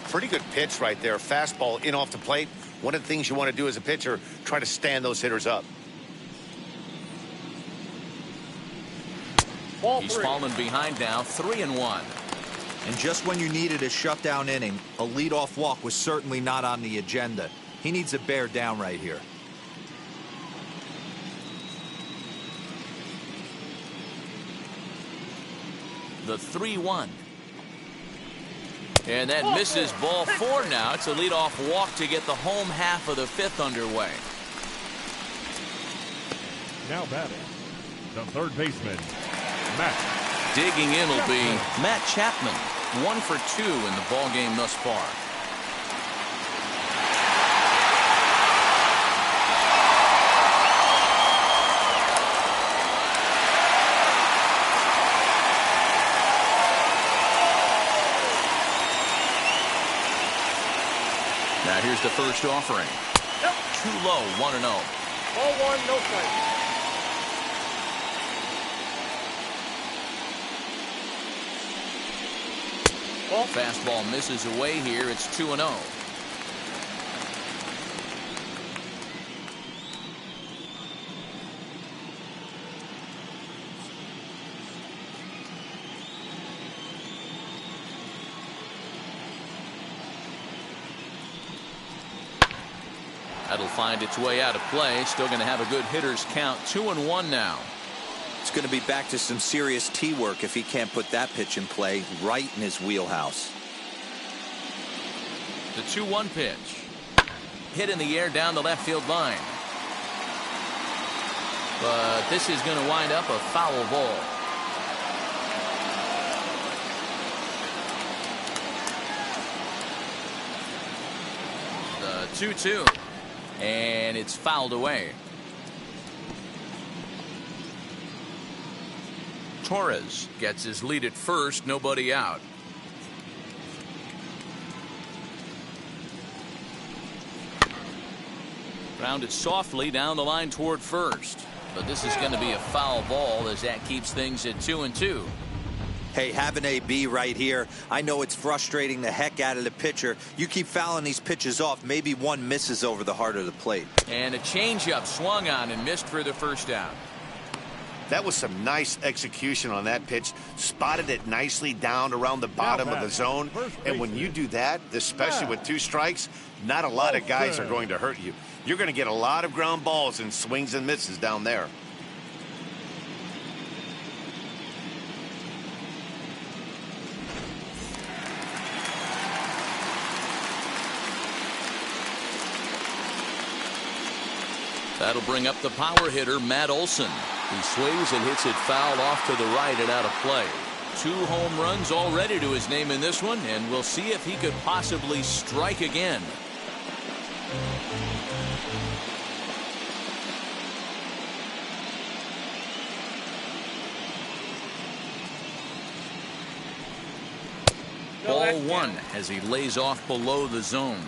Pretty good pitch right there. Fastball in off the plate. One of the things you want to do as a pitcher, try to stand those hitters up. He's fallen behind now, 3-1. And just when you needed a shutdown inning, a leadoff walk was certainly not on the agenda. He needs to bear down right here. The 3-1. And that misses ball four now. It's a leadoff walk to get the home half of the fifth underway. Now batting, the third baseman, Matt. Digging in will be Matt Chapman. 1 for 2 in the ball game thus far. Now here's the first offering. Too low, 1-0. Ball one, no strike. Fastball misses away here. It's 2-0. That'll find its way out of play. Still going to have a good hitter's count. 2-1 now. It's going to be back to some serious tee work if he can't put that pitch in play right in his wheelhouse. The 2-1 pitch. Hit in the air down the left field line. But this is going to wind up a foul ball. The 2-2. And it's fouled away. Torres gets his lead at first, nobody out. Grounded softly down the line toward first. But this is going to be a foul ball as that keeps things at 2-2. Hey, have an AB right here. I know it's frustrating the heck out of the pitcher. You keep fouling these pitches off, maybe one misses over the heart of the plate. And a changeup swung on and missed for the first out. That was some nice execution on that pitch. Spotted it nicely down around the bottom of the zone. And when you do that, especially with 2 strikes, not a lot of guys are going to hurt you. You're going to get a lot of ground balls and swings and misses down there. That'll bring up the power hitter, Matt Olson. He swings and hits it foul off to the right and out of play. 2 home runs already to his name in this one, and we'll see if he could possibly strike again. Ball 1 as he lays off below the zone.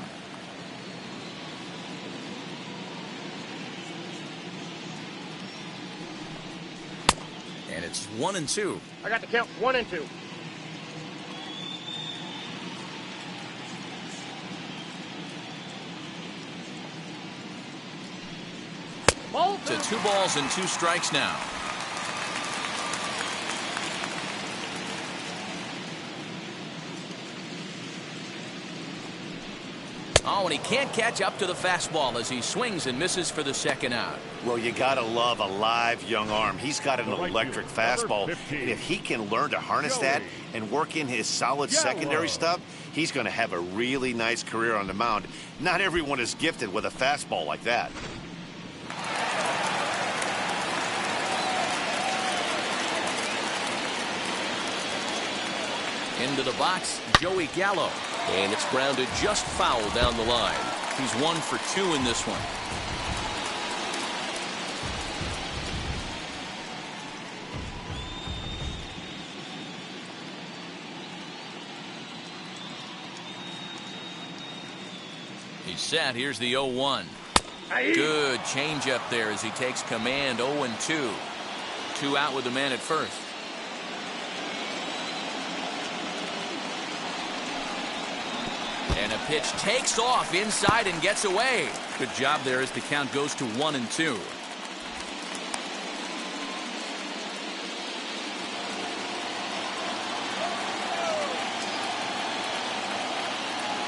And it's 1-2. I got the count 1-2. to 2 balls and 2 strikes now. Oh, and he can't catch up to the fastball as he swings and misses for the second out. Well, you got to love a live young arm. He's got an electric fastball. And if he can learn to harness that and work in his solid secondary stuff, he's going to have a really nice career on the mound. Not everyone is gifted with a fastball like that. Into the box, Joey Gallo. And it's grounded just foul down the line. He's 1 for 2 in this one. He's set. Here's the 0-1. Good changeup there as he takes command. 0-2. 2 out with the man at first. And a pitch takes off inside and gets away. Good job there as the count goes to 1-2.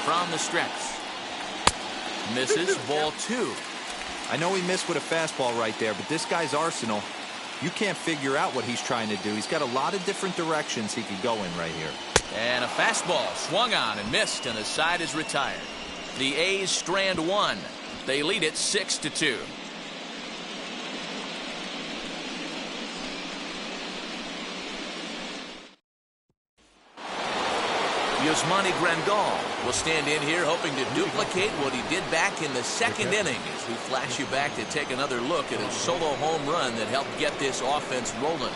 From the stretch. Misses. Ball 2. I know he missed with a fastball right there, but this guy's arsenal, you can't figure out what he's trying to do. He's got a lot of different directions he could go in right here. And a fastball swung on and missed, and the side is retired. The A's strand 1. They lead it 6-2. Yasmani Grandal will stand in here hoping to duplicate what he did back in the second inning as we flash you back to take another look at his solo home run that helped get this offense rolling.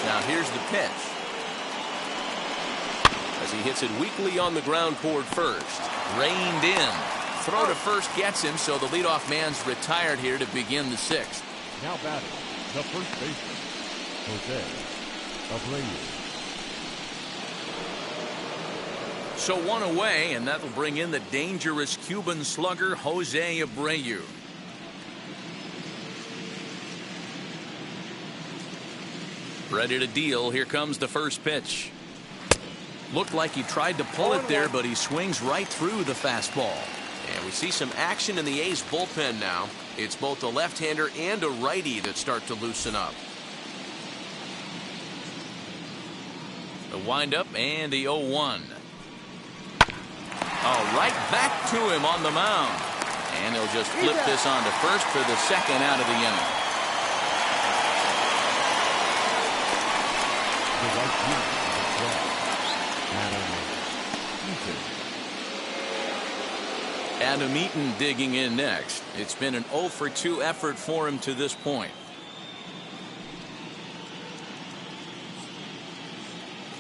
Now here's the pitch. As he hits it weakly on the ground toward first. Reined in. Throw to first gets him, so the leadoff man's retired here to begin the 6th. Now batting, the first baseman, Abreu. So 1 away, and that'll bring in the dangerous Cuban slugger Jose Abreu. Ready to deal. Here comes the first pitch. Looked like he tried to pull it there, but he swings right through the fastball. And we see some action in the A's bullpen now. It's both a left-hander and a righty that start to loosen up. The windup and the 0-1. Oh, right back to him on the mound. And he'll just flip this on to first for the second out of the inning. Adam Eaton digging in next. It's been an 0 for 2 effort for him to this point.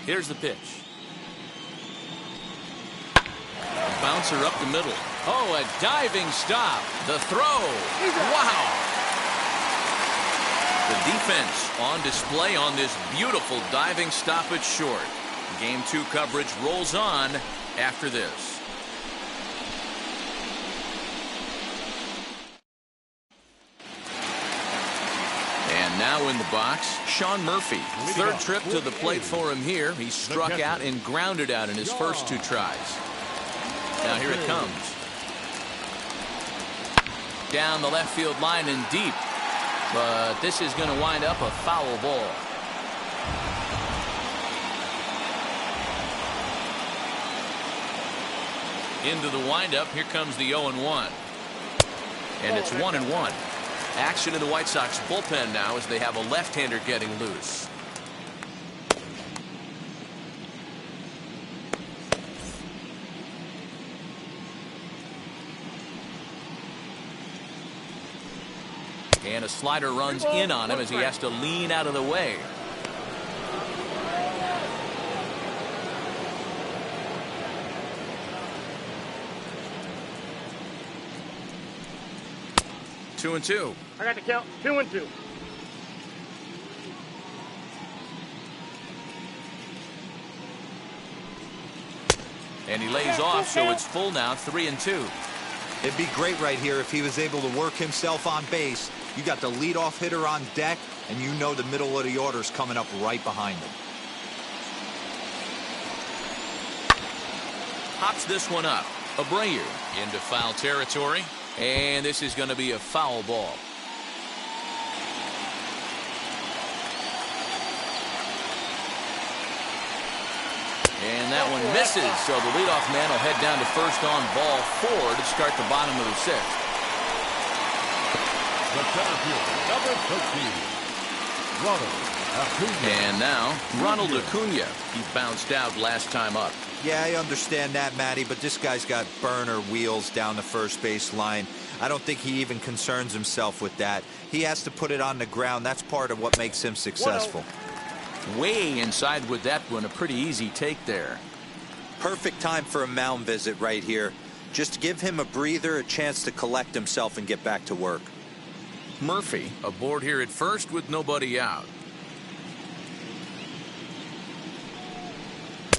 Here's the pitch. Bouncer up the middle. Oh, a diving stop. The throw. Wow. The defense on display on this beautiful diving stop at short. Game 2 coverage rolls on after this. And now in the box, Sean Murphy. Third trip to the plate for him here. He struck out and grounded out in his first 2 tries. Now here it comes. Down the left field line and deep. But this is going to wind up a foul ball. Into the windup. Here comes the 0-1. And it's 1-1. Action in the White Sox bullpen now as they have a left-hander getting loose. And a slider runs in on him as he has to lean out of the way. Two and two. I got the count. 2-2. And he lays off, so it's full now, 3-2. It'd be great right here if he was able to work himself on base. You got the leadoff hitter on deck, and you know the middle of the order's coming up right behind him. Pops this one up. Abreu into foul territory, and this is going to be a foul ball. And that one misses, so the leadoff man will head down to first on ball 4 to start the bottom of the 6th. The center fielder, number 13, Ronald Acuna. And now, Ronald Acuna. He bounced out last time up. Yeah, I understand that, Matty, but this guy's got burner wheels down the first base line. I don't think he even concerns himself with that. He has to put it on the ground. That's part of what makes him successful. Way inside with that one. A pretty easy take there. Perfect time for a mound visit right here. Just give him a breather, a chance to collect himself and get back to work. Murphy aboard here at first with nobody out.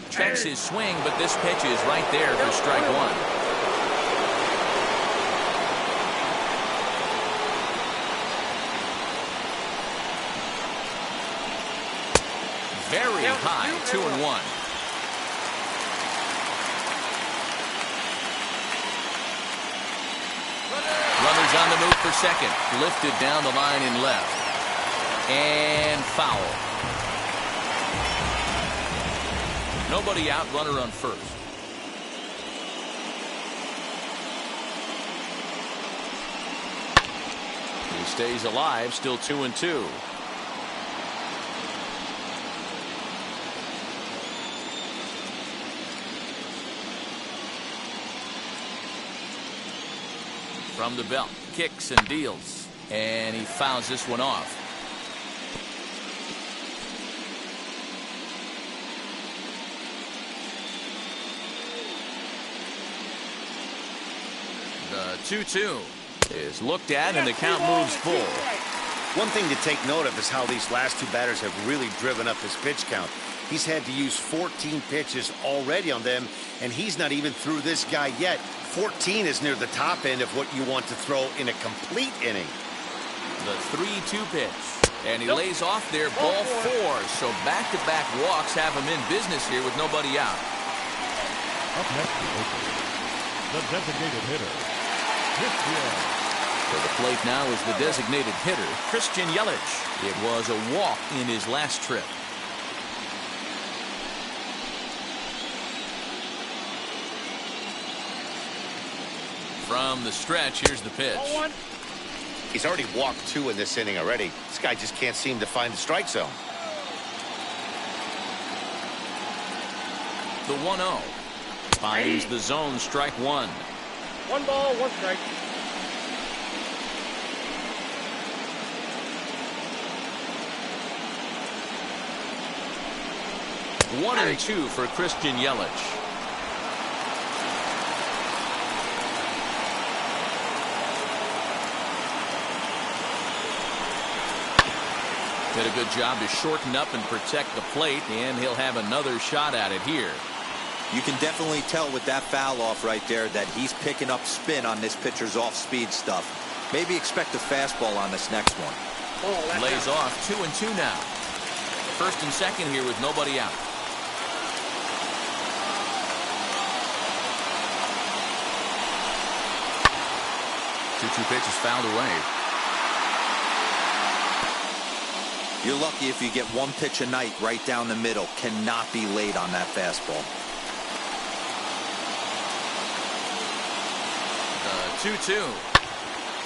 Checks his swing, but this pitch is right there for strike 1. Very high, 2-1. Runners on the move for second. Lifted down the line in left. And foul. Nobody out, runner on first. He stays alive, still 2-2. From the belt, kicks and deals, and he fouls this one off. The 2-2 is looked at, and the count moves full. One thing to take note of is how these last two batters have really driven up his pitch count. He's had to use 14 pitches already on them, and he's not even through this guy yet. 14 is near the top end of what you want to throw in a complete inning. The 3-2 pitch, and he lays off there, ball 4. So back-to-back walks have him in business here with nobody out. Up next to Oakland, the designated hitter, Christian. To the plate now is the designated hitter, Christian Yelich. It was a walk in his last trip. From the stretch, here's the pitch. He's already walked 2 in this inning already. This guy just can't seem to find the strike zone. The 1-0 finds the zone, strike 1. 1 ball, 1 strike. One and 2 for Christian Yelich. Did a good job to shorten up and protect the plate, and he'll have another shot at it here. You can definitely tell with that foul off right there that he's picking up spin on this pitcher's off-speed stuff. Maybe expect a fastball on this next one. Lays off, 2-2 now. First and second here with nobody out. Two pitches fouled away. You're lucky if you get one pitch a night right down the middle. Cannot be late on that fastball. The 2-2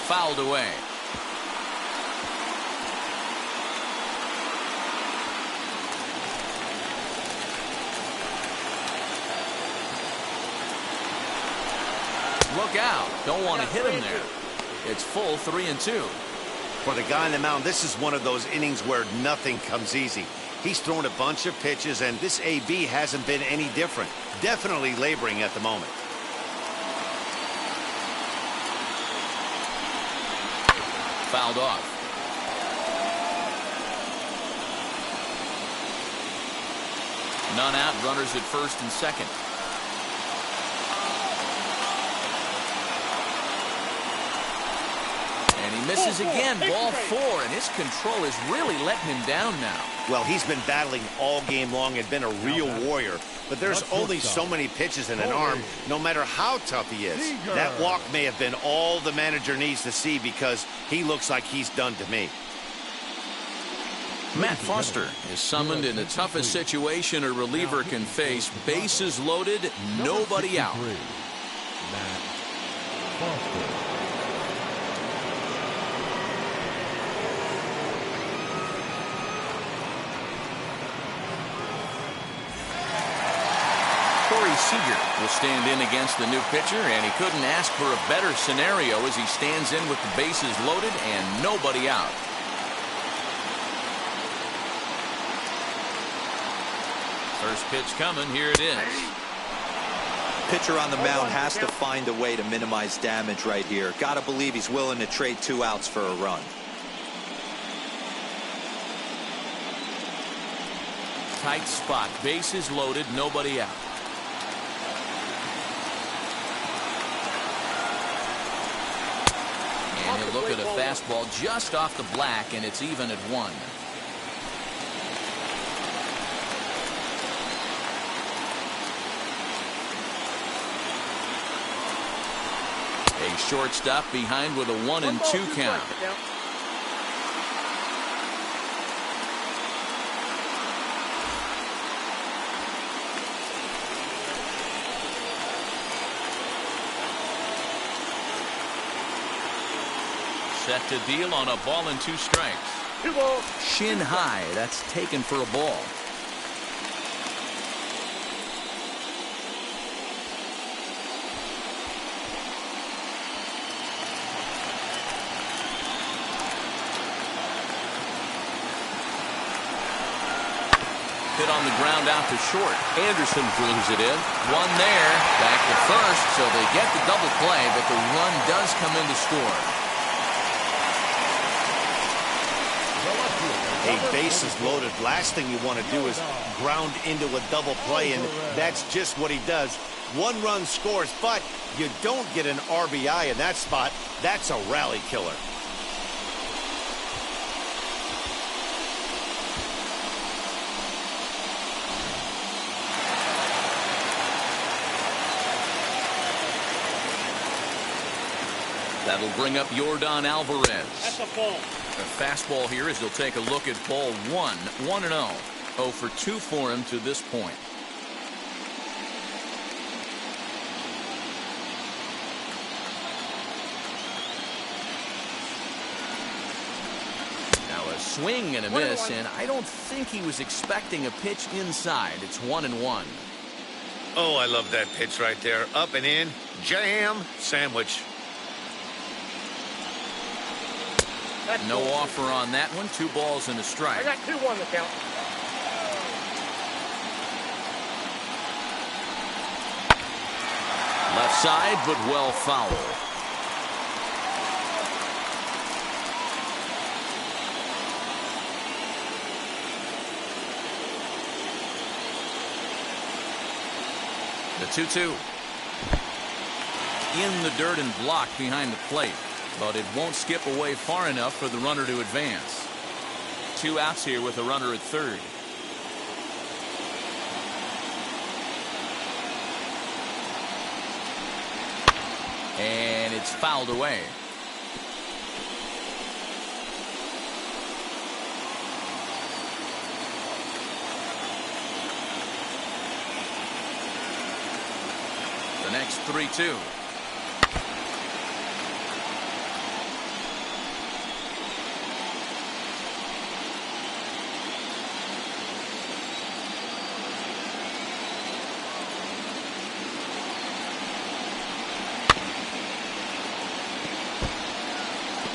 fouled away. Look out. Don't want to hit him there. It's full 3-2. For the guy on the mound, this is one of those innings where nothing comes easy. He's thrown a bunch of pitches, and this AB hasn't been any different. Definitely laboring at the moment. Fouled off. None out, runners at first and second. misses again, ball 4, and his control is really letting him down now. Well, he's been battling all game long and been a real warrior, but there's only so many pitches in an arm, no matter how tough he is. Seeger. That walk may have been all the manager needs to see because he looks like he's done to me. Matt Foster is summoned in the toughest situation a reliever can face. Bases loaded, nobody out. Matt Foster. Seeger will stand in against the new pitcher, and he couldn't ask for a better scenario as he stands in with the bases loaded and nobody out. First pitch coming, here it is. Pitcher on the mound has to find a way to minimize damage right here. Got to believe he's willing to trade 2 outs for a run. Tight spot, bases loaded, nobody out. And he'll look at a fastball just off the black, and it's even at 1. A shortstop behind with a 1-2 count. Set to deal on a ball and 2 strikes. 2 balls. Shin high, that's taken for a ball. Hit on the ground out to short. Anderson drills it in. 1 there. Back to first, so they get the double play, but the run does come in to score. A bases loaded. Last thing you want to do is ground into a double play, and that's just what he does. 1 run scores, but you don't get an RBI in that spot. That's a rally killer. That'll bring up Yordan Alvarez. That's a ball. A fastball here as he'll take a look at ball 1. 1-0. 0 for 2 for him to this point. Now a swing and a miss, and I don't think he was expecting a pitch inside. It's 1-1. Oh, I love that pitch right there. Up and in. Jam sandwich. No offer on that one. 2 balls and a strike. I got 2-1 to count. Left side, but well foul. The 2-2. In the dirt and blocked behind the plate. But it won't skip away far enough for the runner to advance. 2 outs here with a runner at third. And it's fouled away. The next 3-2.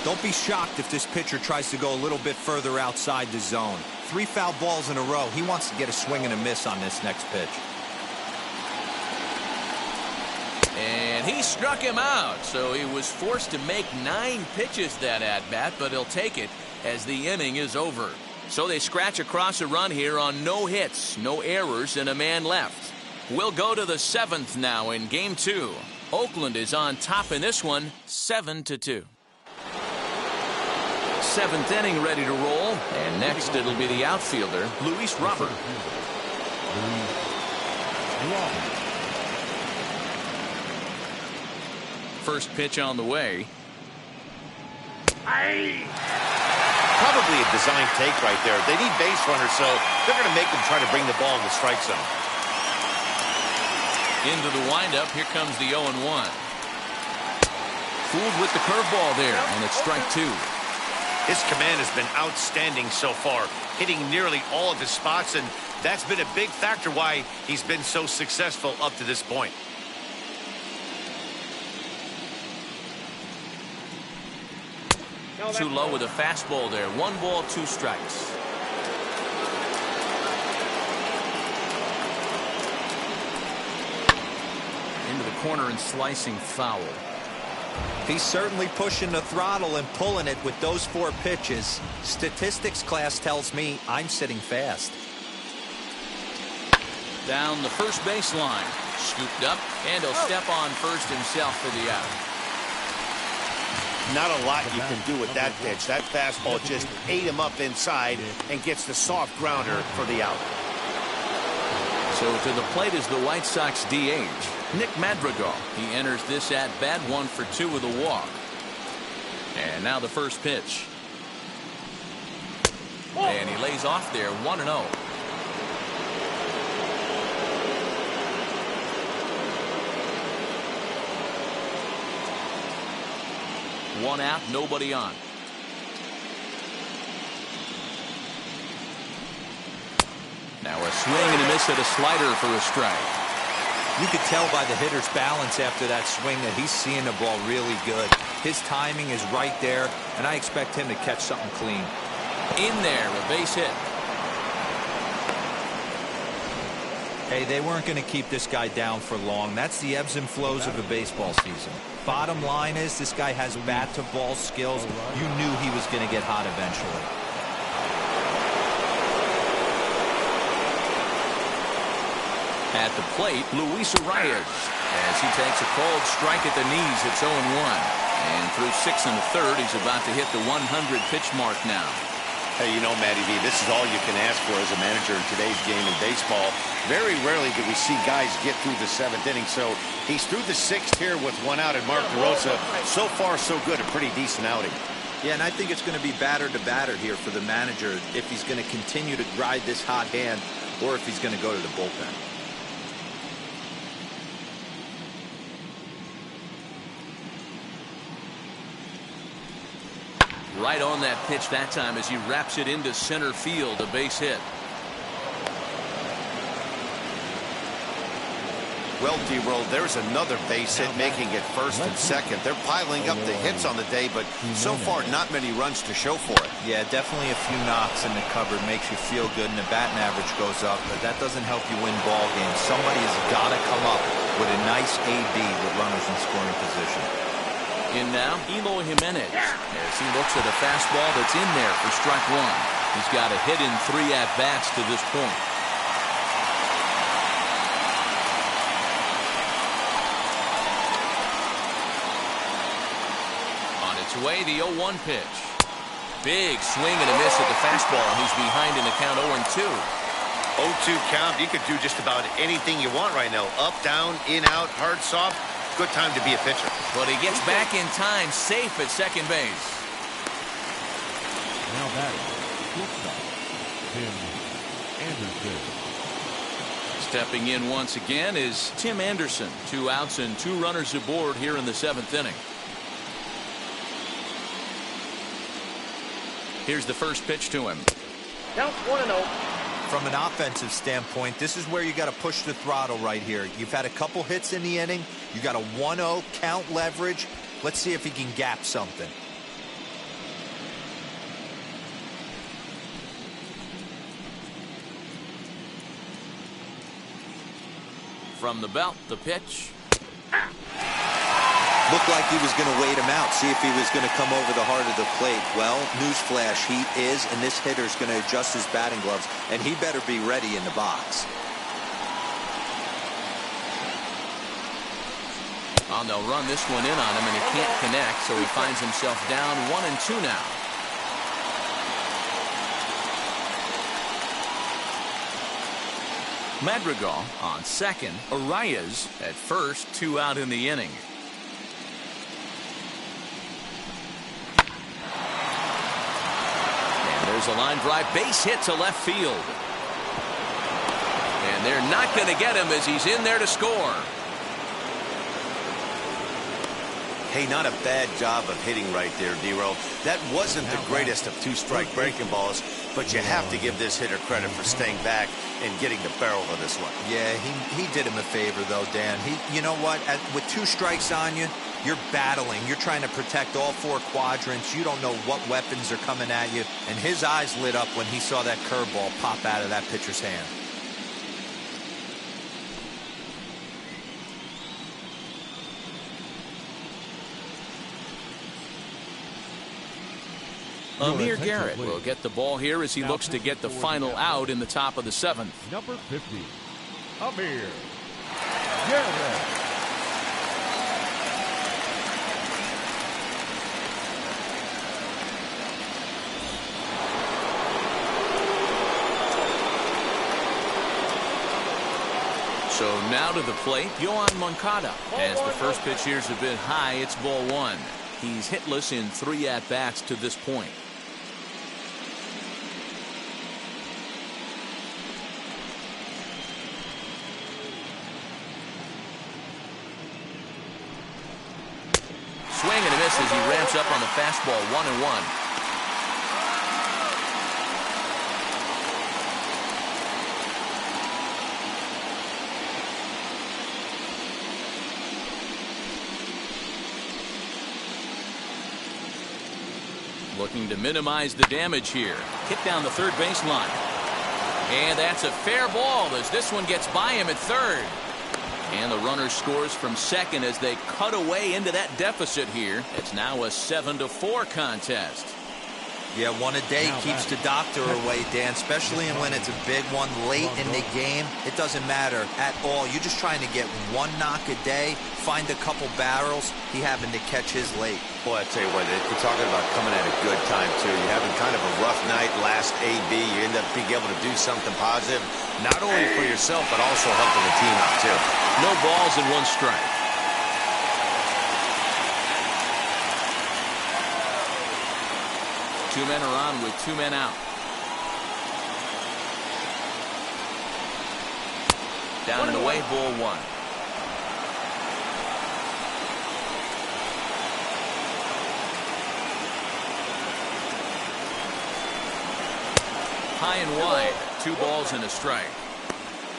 Don't be shocked if this pitcher tries to go a little bit further outside the zone. 3 foul balls in a row. He wants to get a swing and a miss on this next pitch. And he struck him out, so he was forced to make 9 pitches that at-bat, but he'll take it as the inning is over. So they scratch across a run here on no hits, no errors, and a man left. We'll go to the 7th now in Game 2. Oakland is on top in this one, 7-2. seventh inning ready to roll. And next it'll be the outfielder, Luis Robert. First pitch on the way. Probably a design take right there. They need base runners, so they're going to make them try to bring the ball in the strike zone. Into the windup. Here comes the 0-1. Fooled with the curveball there, and it's strike two. His command has been outstanding so far, hitting nearly all of his spots, and that's been a big factor why he's been so successful up to this point. Too low with a fastball there. 1 ball, 2 strikes. Into the corner and slicing foul. He's certainly pushing the throttle and pulling it with those 4 pitches. Statistics class tells me I'm sitting fast. Down the first baseline. Scooped up, and he'll step on first himself for the out. Not a lot you can do with that pitch. That fastball just ate him up inside and gets the soft grounder for the out. So to the plate is the White Sox DH, Nick Madrigal. He enters this at bat, 1 for 2 with a walk. And now the first pitch. And he lays off there, 1-0. One out, nobody on. Now a swing and a miss at a slider for a strike. You could tell by the hitter's balance after that swing that he's seeing the ball really good. His timing is right there, and I expect him to catch something clean. In there, a base hit. Hey, they weren't going to keep this guy down for long. That's the ebbs and flows of a baseball season. Bottom line is this guy has bat-to-ball skills. You knew he was going to get hot eventually. At the plate, Luis Arias. As he takes a cold strike at the knees, it's 0-1. And through 6 1/3, he's about to hit the 100-pitch mark now. Hey, you know, Matty V, this is all you can ask for as a manager in today's game in baseball. Very rarely do we see guys get through the 7th inning, so he's through the 6th here with 1 out, and Mark DeRosa, so far so good, a pretty decent outing. Yeah, and I think it's going to be batter to batter here for the manager if he's going to continue to ride this hot hand or if he's going to go to the bullpen. Right on that pitch that time as he wraps it into center field, a base hit. Well, D-Roll, there's another base hit, making it first and second. They're piling up the hits on the day, but so far not many runs to show for it. Yeah, definitely a few knocks in the cupboard makes you feel good, and the batting average goes up, but that doesn't help you win ball games. Somebody has got to come up with a nice AB with runners in scoring position. In now, Eloy Jimenez, as he looks at a fastball that's in there for strike 1. He's got a hit in 3 at-bats to this point. On its way, the 0-1 pitch. Big swing and a miss at the fastball, and he's behind in the count 0-2. 0-2 count, you could do just about anything you want right now. Up, down, in, out, hard, soft. Good time to be a pitcher. But he gets back in time, safe at second base. Now batting, shortstop, Tim Anderson. Stepping in once again is Tim Anderson. 2 outs and 2 runners aboard here in the 7th inning. Here's the first pitch to him. Count 1-0. From an offensive standpoint, this is where you got to push the throttle right here. You've had a couple hits in the inning. You got a 1-0 count leverage. Let's see if he can gap something. From the belt, the pitch. Looked like he was going to wait him out, see if he was going to come over the heart of the plate. Well, newsflash, he is, and this hitter's going to adjust his batting gloves, and he better be ready in the box. Oh, they'll run this one in on him, and he can't connect, so he finds himself down 1-2 now. Madrigal on second. Abreu at first. 2 out in the inning. And there's a line drive base hit to left field. And they're not going to get him as he's in there to score. Hey, not a bad job of hitting right there, D-Row. That wasn't the greatest of 2-strike breaking balls, but you have to give this hitter credit for staying back and getting the barrel of this one. Yeah, he did him a favor, though, Dan. You know what? With 2 strikes on you, you're battling. You're trying to protect all 4 quadrants. You don't know what weapons are coming at you. And his eyes lit up when he saw that curveball pop out of that pitcher's hand. Amir Garrett will get the ball here as he looks to get the final out in the top of the 7th. Number 50, Amir Garrett. So now to the plate, Johan Mankata. As the first pitch here's a bit high, it's ball 1. He's hitless in 3 at-bats to this point. Swing and a miss as he ramps up on the fastball. 1-1. Looking to minimize the damage here. Hit down the third baseline. And that's a fair ball as this one gets by him at third. And the runner scores from second as they cut away into that deficit here. It's now a 7-4 contest. Yeah, one a day keeps the doctor away, Dan, especially when it's a big one late in the game. It doesn't matter at all. You're just trying to get 1 knock a day, find a couple barrels. He happened to catch his late. Boy, I tell you what, you're talking about coming at a good time, too. You're having kind of a rough night last AB. You end up being able to do something positive, not only for yourself, but also helping the team out, too. No balls and 1 strike. Two men are on with 2 men out. Down and away, ball 1. High and wide, 2 balls and a strike.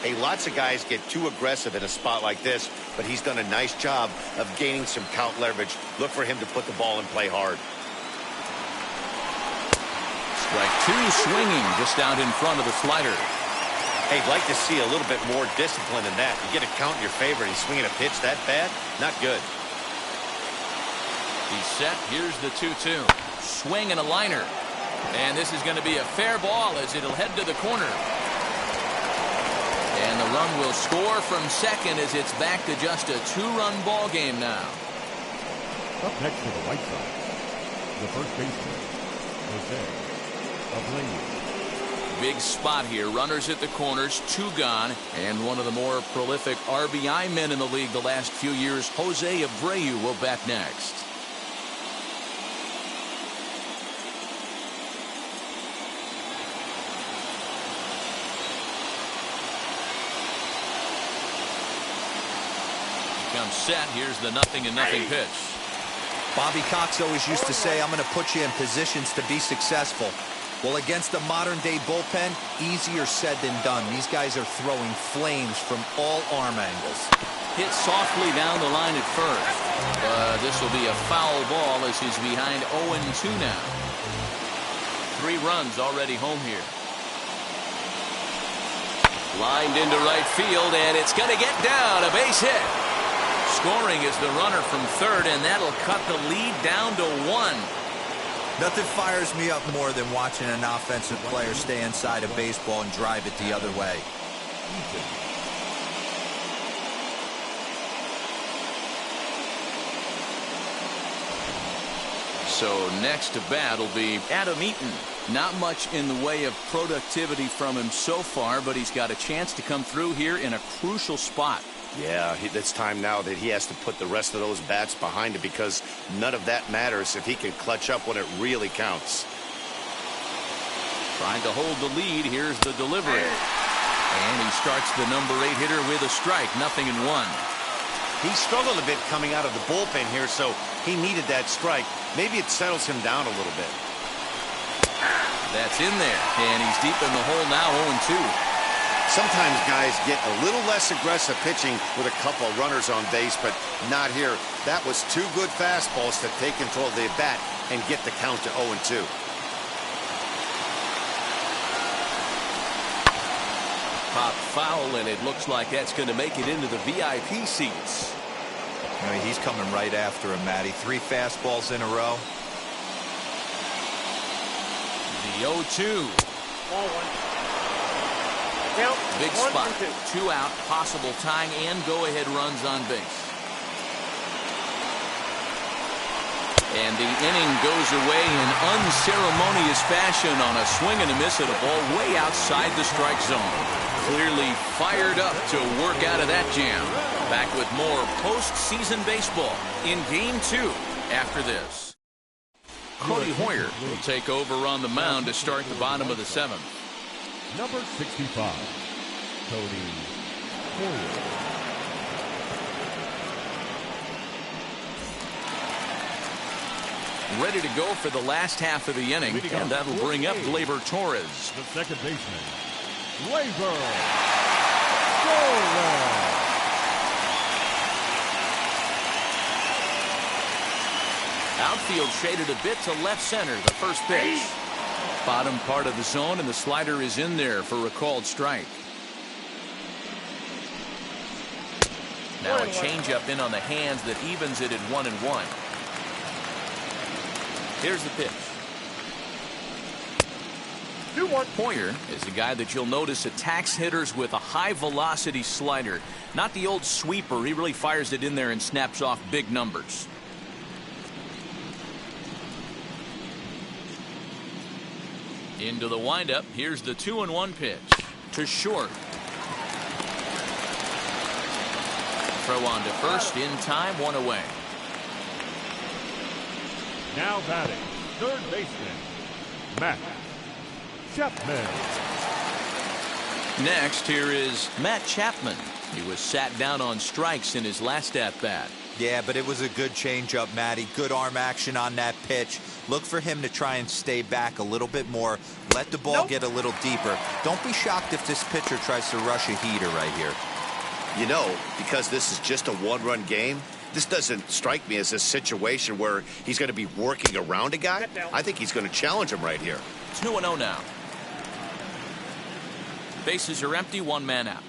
Hey, lots of guys get too aggressive in a spot like this, but he's done a nice job of gaining some count leverage. Look for him to put the ball in play hard. Strike 2, swinging just out in front of the slider. Hey, I'd like to see a little bit more discipline in that. You get a count in your favor and he's swinging a pitch that bad? Not good. He's set. Here's the 2-2. Swing and a liner. And this is going to be a fair ball as it'll head to the corner. And the run will score from second as it's back to just a 2-run ball game now. Up next for the White Sox, the first baseman, Abreu. Big spot here. Runners at the corners, 2 gone, and one of the more prolific RBI men in the league the last few years, Jose Abreu, will bat next. Comes set. Here's the 0-0 pitch. Bobby Cox always used to say, I'm going to put you in positions to be successful. Well, against a modern-day bullpen, easier said than done. These guys are throwing flames from all arm angles. Hit softly down the line at first. But this will be a foul ball as he's behind 0-2 now. 3 runs already home here. Lined into right field, and it's going to get down. A base hit. Scoring is the runner from third, and that'll cut the lead down to 1. Nothing fires me up more than watching an offensive player stay inside a baseball and drive it the other way. So next to bat will be Eaton. Not much in the way of productivity from him so far, but he's got a chance to come through here in a crucial spot. Yeah, it's time now that he has to put the rest of those bats behind him, because none of that matters if he can clutch up when it really counts. Trying to hold the lead. Here's the delivery. And he starts the number 8 hitter with a strike. 0-1. He struggled a bit coming out of the bullpen here, so he needed that strike. Maybe it settles him down a little bit. That's in there, and he's deep in the hole now, 0-2. Sometimes guys get a little less aggressive pitching with a couple of runners on base, but not here. That was 2 good fastballs to take control of the bat and get the count to 0-2. Pop foul, and it looks like that's going to make it into the VIP seats. I mean, he's coming right after him, Matty. 3 fastballs in a row. The 0-2. Ball 1. Count. Big 1 spot. and 2. 2 out, possible tying and go-ahead runs on base. And the inning goes away in unceremonious fashion on a swing and a miss at a ball way outside the strike zone. Clearly fired up to work out of that jam. Back with more postseason baseball in Game 2 after this. Cody Hoyer will take over on the mound to start the bottom of the 7th. Number 65, Cody Hoyer. Ready to go for the last half of the inning, and that'll bring up Glaber Torres. The second baseman, Glaber Torres. Outfield shaded a bit to left center, the first pitch. Bottom part of the zone, and the slider is in there for a called strike. Now a changeup in on the hands that evens it at 1-1. Here's the pitch. 2-1. Hoyer is a guy that you'll notice attacks hitters with a high velocity slider. Not the old sweeper. He really fires it in there and snaps off big numbers. Into the windup. Here's the 2-1 pitch to short. Throw on to first in time, 1 away. Now batting, third baseman, Matt Chapman. Next, here is Matt Chapman. He was sat down on strikes in his last at-bat. Yeah, but it was a good changeup, Matty. Good arm action on that pitch. Look for him to try and stay back a little bit more. Let the ball get a little deeper. Don't be shocked if this pitcher tries to rush a heater right here. You know, because this is just a 1-run game, this doesn't strike me as a situation where he's going to be working around a guy. I think he's going to challenge him right here. 2-0 now. Bases are empty, 1 man out.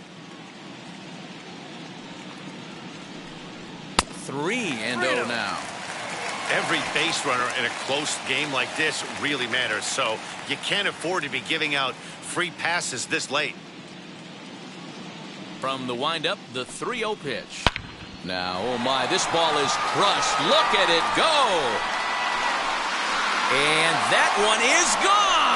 3-0 now. Every base runner in a close game like this really matters, so you can't afford to be giving out free passes this late. From the windup, the 3-0 pitch. Now, oh my, this ball is crushed. Look at it go. And that one is gone.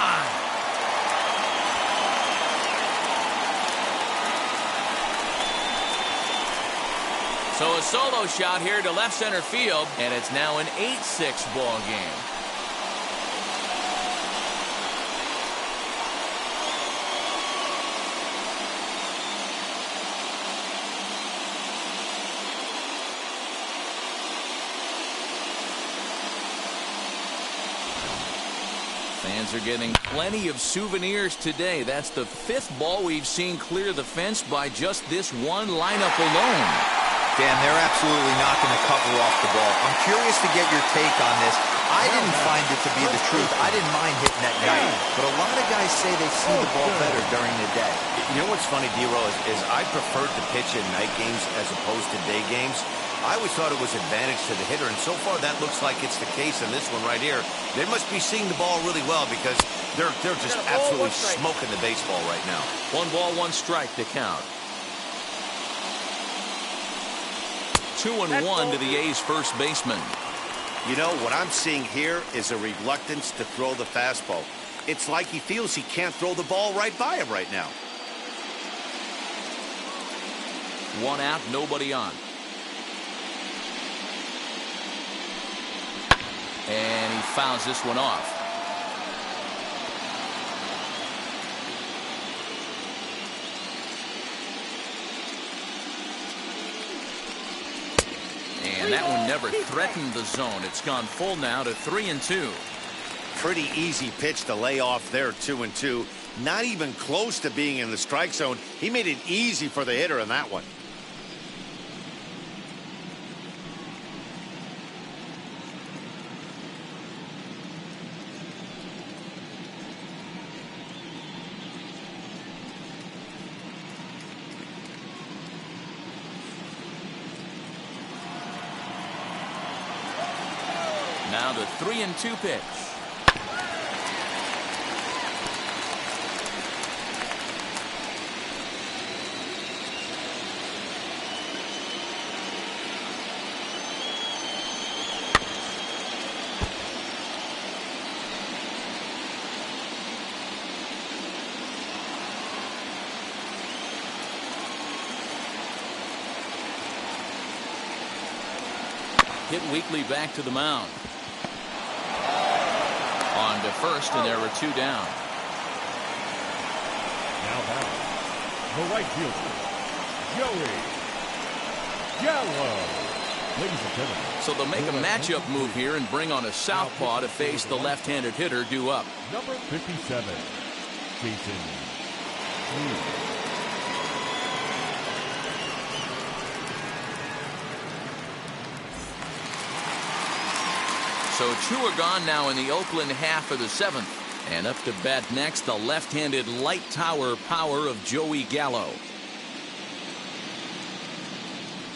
So a solo shot here to left center field, and it's now an 8-6 ball game. Fans are getting plenty of souvenirs today. That's the 5th ball we've seen clear the fence by just this one lineup alone. Dan, they're absolutely not going to cover off the ball. I'm curious to get your take on this. I didn't find it to be the truth. I didn't mind hitting at night. But a lot of guys say they see the ball better during the day. You know what's funny, D-Row, is I preferred to pitch in night games as opposed to day games. I always thought it was advantage to the hitter, and so far that looks like it's the case in this one right here. They must be seeing the ball really well because they're just absolutely smoking the baseball right now. 1 ball, 1 strike to count. 2-1 to the A's first baseman. You know, what I'm seeing here is a reluctance to throw the fastball. It's like he feels he can't throw the ball right by him right now. One out, nobody on. And he fouls this one off. And that one never threatened the zone. It's gone full now to 3-2. Pretty easy pitch to lay off there, 2-2. Not even close to being in the strike zone. He made it easy for the hitter in that one. Now the 3-2 pitch. Hit weakly back to the mound. On to first, and there were two down. Now back, the right fielder, Joey Gallo. Ladies and gentlemen. So they'll make a matchup move here and bring on a southpaw to face the left-handed hitter due up. Number 57, Jason Lee. So two are gone now in the Oakland half of the seventh. And up to bat next, the left-handed light tower power of Joey Gallo.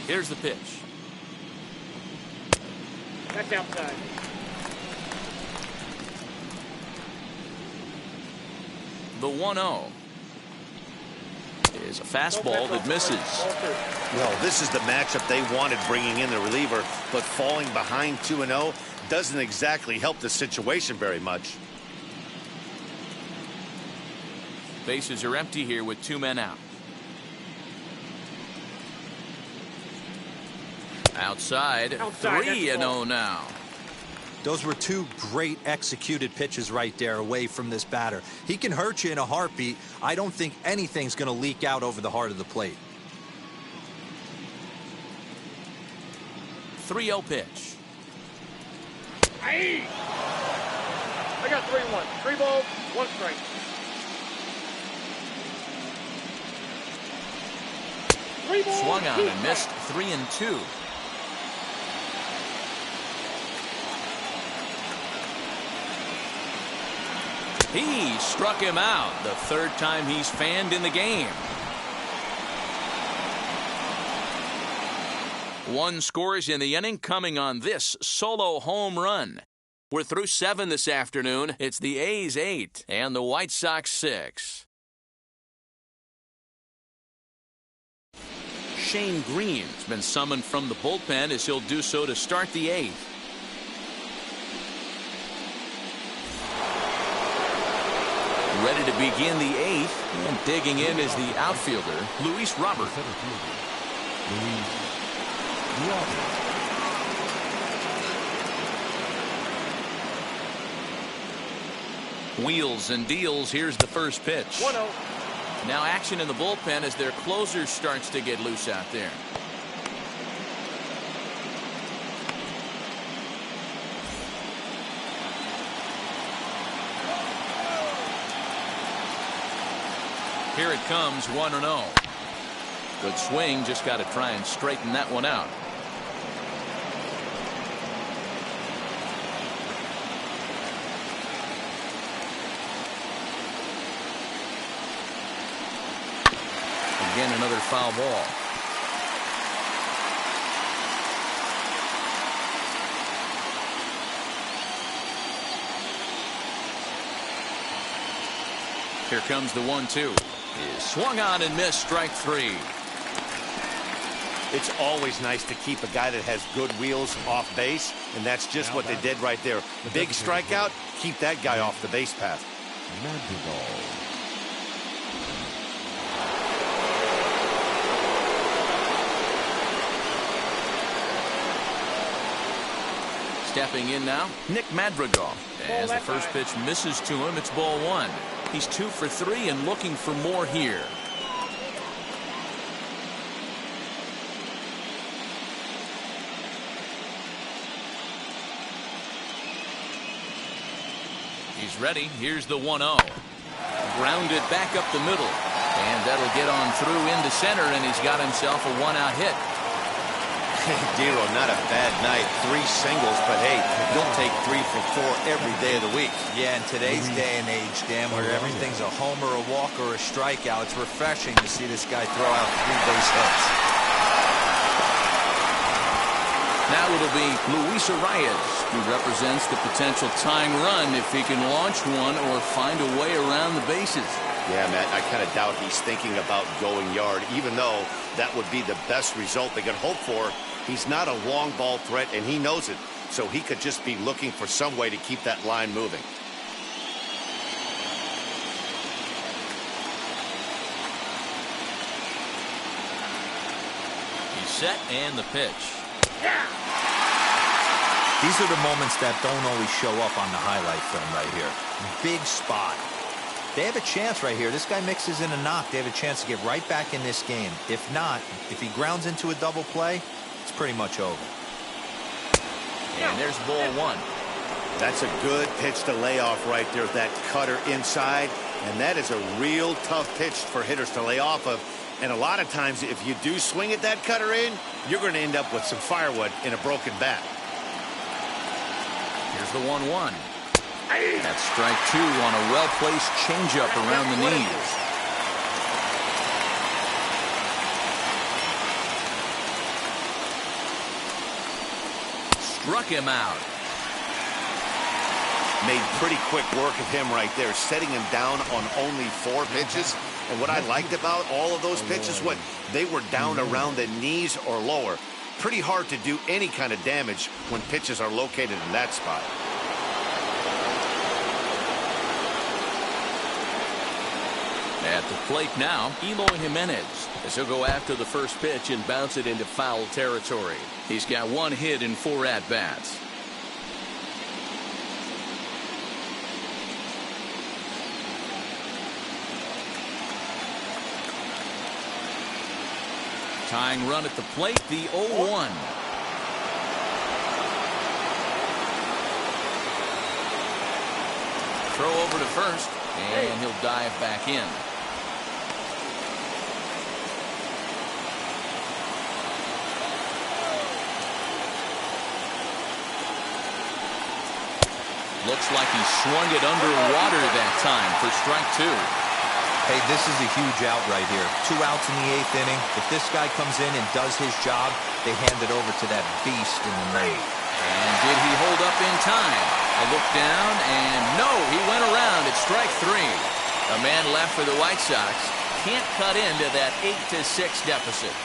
Here's the pitch. That's outside. The 1-0 is a fastball that misses. Well, this is the matchup they wanted, bringing in the reliever, but falling behind 2-0 doesn't exactly help the situation very much. Bases are empty here with two men out. Outside 3-0 now. Those were two great executed pitches right there away from this batter. He can hurt you in a heartbeat. I don't think anything's going to leak out over the heart of the plate. 3-0 pitch. I got 3-1. 3 balls, 1 strike. Swung on and missed. 3-2. He struck him out the third time he's fanned in the game. One scores in the inning coming on this solo home run. We're through 7 this afternoon. It's the A's 8 and the White Sox 6. Shane Green's been summoned from the bullpen as he'll do so to start the 8th. Ready to begin the 8th, and digging in is the outfielder, Luis Robert. Wheels and deals. Here's the first pitch. 1-0. Now action in the bullpen as their closer starts to get loose out there. Here it comes, 1-0. Good swing, just got to try and straighten that one out. Again, another foul ball. Here comes the 1-2. Is swung on and missed, strike 3. It's always nice to keep a guy that has good wheels off base, and that's just what they did right there. Big strikeout, keep that guy off the base path. Madrigal. Stepping in now, Nick Madrigal. As the first pitch misses to him, it's ball one. He's 2 for 3 and looking for more here. He's ready. Here's the 1-0. Grounded back up the middle. And that'll get on through into center, and he's got himself a 1-out hit. Hey, Dero, not a bad night. 3 singles, but hey, you'll take 3 for 4 every day of the week. Yeah, in today's day and age, Dan, where everything's a homer, a walk, or a strikeout, it's refreshing to see this guy throw out 3 base hits. Now it'll be Luis Arias, who represents the potential tying run if he can launch one or find a way around the bases. Yeah, Matt, I kind of doubt he's thinking about going yard, even though that would be the best result they could hope for. He's not a long ball threat, and he knows it, so he could just be looking for some way to keep that line moving. He's set, and the pitch. These are the moments that don't always show up on the highlight film right here. Big spot. They have a chance right here. This guy mixes in a knock. They have a chance to get right back in this game. If not, if he grounds into a double play, it's pretty much over. And there's ball one. That's a good pitch to lay off right there, that cutter inside. And that is a real tough pitch for hitters to lay off of. And a lot of times, if you do swing at that cutter in, you're going to end up with some firewood in a broken bat. Here's the 1-1. That's strike 2 on a well-placed changeup around the knees. Struck him out. Made pretty quick work of him right there, setting him down on only 4 pitches. And what I liked about all of those pitches, what they were down around the knees or lower. Pretty hard to do any kind of damage when pitches are located in that spot. At the plate now, Eloy Jimenez, as he'll go after the first pitch and bounce it into foul territory. He's got 1 hit in 4 at-bats. Tying run at the plate, the 0-1. Throw over to first, and he'll dive back in. Looks like he swung it underwater that time for strike 2. Hey, this is a huge out right here. 2 outs in the 8th inning. If this guy comes in and does his job, they hand it over to that beast in the 9th. And did he hold up in time? A look down, and no, he went around at strike 3. A man left for the White Sox. Can't cut into that 8-6 deficit.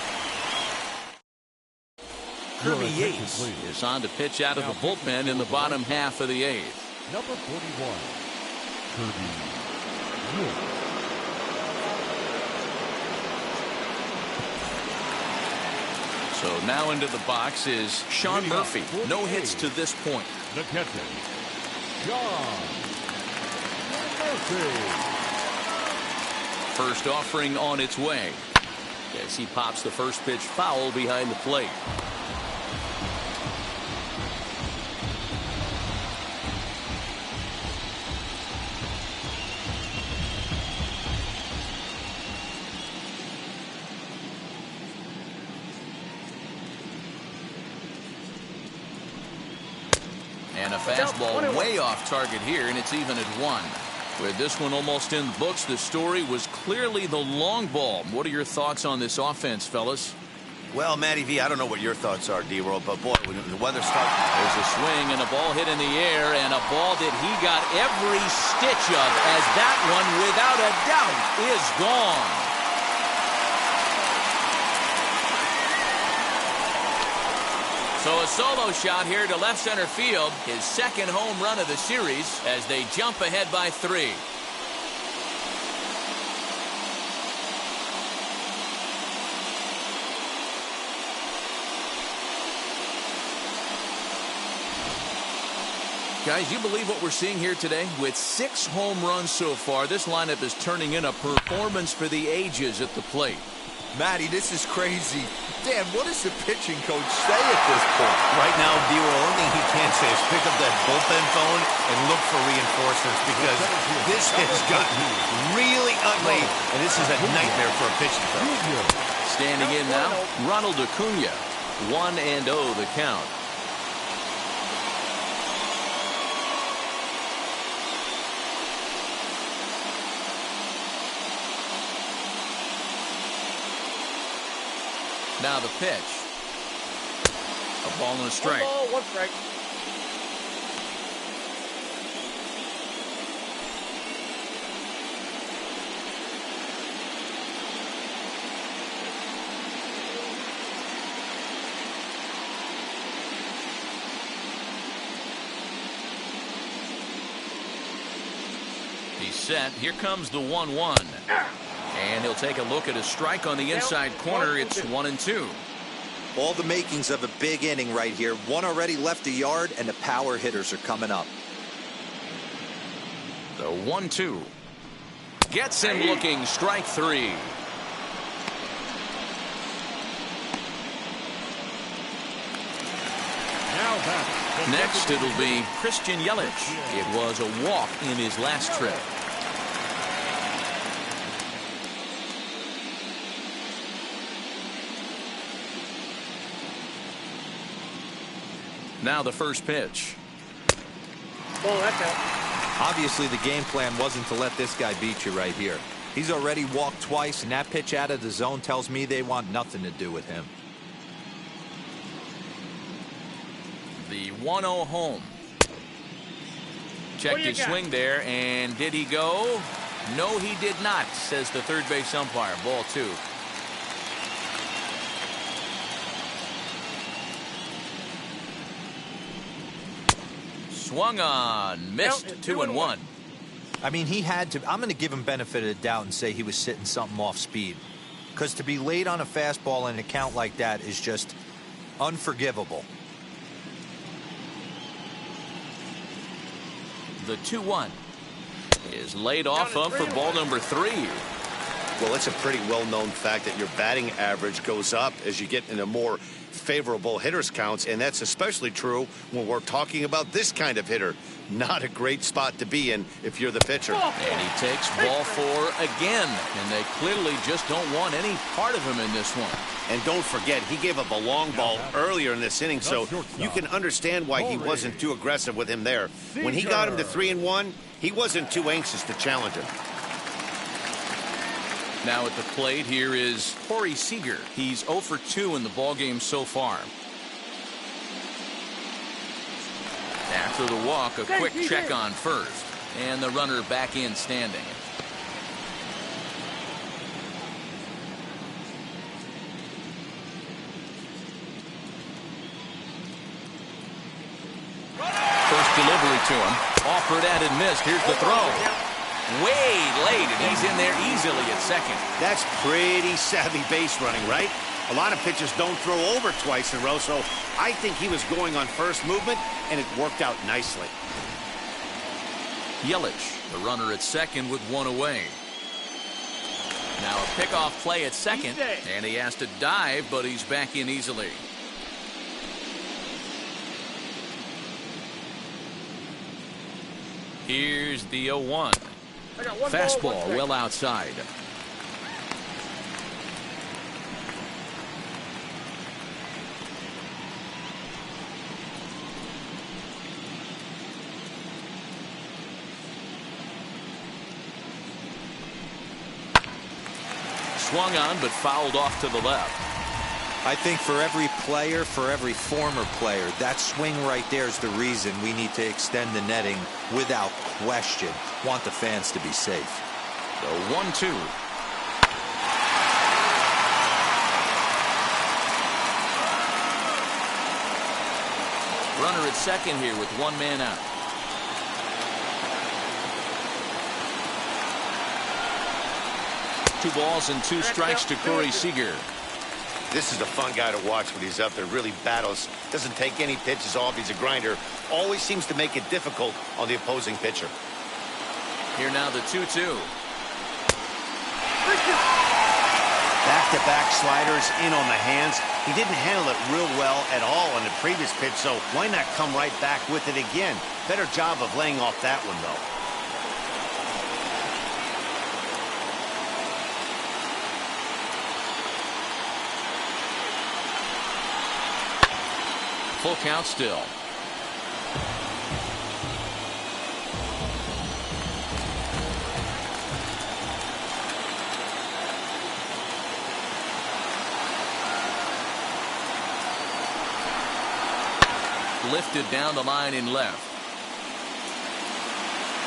Kirby Yates is on to pitch out of the bullpen in the bottom half of the 8th. Number 41, Kirby Yates. So now into the box is Sean Murphy. No hits to this point. The catcher, Johan Mankata. First offering on its way as he pops the first pitch foul behind the plate. And a fastball way off target here, and it's even at 1. With this one almost in the books, the story was clearly the long ball. What are your thoughts on this offense, fellas? Well, Matty V, I don't know what your thoughts are, D-Roll, but boy, when the weather starts... There's a swing and a ball hit in the air, and a ball that he got every stitch of, as that one, without a doubt, is gone. So a solo shot here to left center field, his second home run of the series as they jump ahead by 3. Guys, you believe what we're seeing here today? With 6 home runs so far, this lineup is turning in a performance for the ages at the plate. Matty, this is crazy. Dan, what does the pitching coach say at this point? Right now, the only thing he can say is pick up that bullpen phone and look for reinforcements, because this has gotten really ugly, and this is a nightmare for a pitching coach. Standing in now, Ronald Acuna. 1-0 the count. Now the pitch. A ball and a strike. 1 ball, 1 strike. He's set. Here comes the 1-1. And he'll take a look at a strike on the inside corner. It's 1-2. All the makings of a big inning right here. One already left the yard, and the power hitters are coming up. The 1-2. Gets him looking. Strike 3. Next, it'll be Christian Yelich. It was a walk in his last trip. Now the first pitch. Ball, that's out. Obviously, the game plan wasn't to let this guy beat you right here. He's already walked twice, and that pitch out of the zone tells me they want nothing to do with him. The 1-0 home. Checked his swing there, and did he go? No, he did not, says the third base umpire. Ball 2. Swung on, missed. 2-1. I mean, he had to. I'm going to give him benefit of the doubt and say he was sitting something off speed, because to be late on a fastball in a count like that is just unforgivable. The 2-1 is laid off of for ball number 3. Well, it's a pretty well-known fact that your batting average goes up as you get into more favorable hitters counts, and that's especially true when we're talking about this kind of hitter. Not a great spot to be in if you're the pitcher. And he takes ball 4 again, and they clearly just don't want any part of him in this one. And don't forget, he gave up a long ball earlier in this inning, so you can understand why he wasn't too aggressive with him there. When he got him to 3-1, he wasn't too anxious to challenge him. Now at the plate, here is Corey Seeger. He's 0 for 2 in the ballgame so far. After the walk, a quick check on first, and the runner back in standing. First delivery to him. Offered and missed. Here's the throw. Way late, and he's in there easily at second. That's pretty savvy base running, right? A lot of pitchers don't throw over twice in a row, so I think he was going on first movement, and it worked out nicely. Yelich, the runner at second with 1 away. Now a pickoff play at second, and he has to dive, but he's back in easily. Here's the 0-1. Fastball well outside. Swung on, but fouled off to the left. I think for every player, for every former player, that swing right there is the reason we need to extend the netting without question. Want the fans to be safe. The 1-2. Runner at second here with 1 man out. Two balls and 2 strikes to Corey Seeger. This is a fun guy to watch when he's up there. Really battles. Doesn't take any pitches off. He's a grinder. Always seems to make it difficult on the opposing pitcher. Here now the 2-2. Back-to-back sliders in on the hands. He didn't handle it real well at all on the previous pitch, so why not come right back with it again? Better job of laying off that one, though. Full count still. Lifted down the line in left.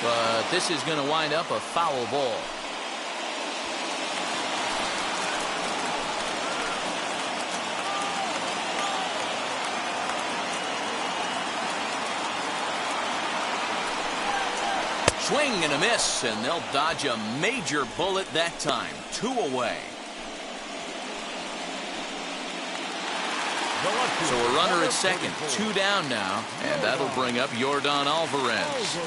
But this is going to wind up a foul ball. Swing and a miss, and they'll dodge a major bullet that time. 2 away. So a runner at second, 2 down now, and that'll bring up Yordan Alvarez.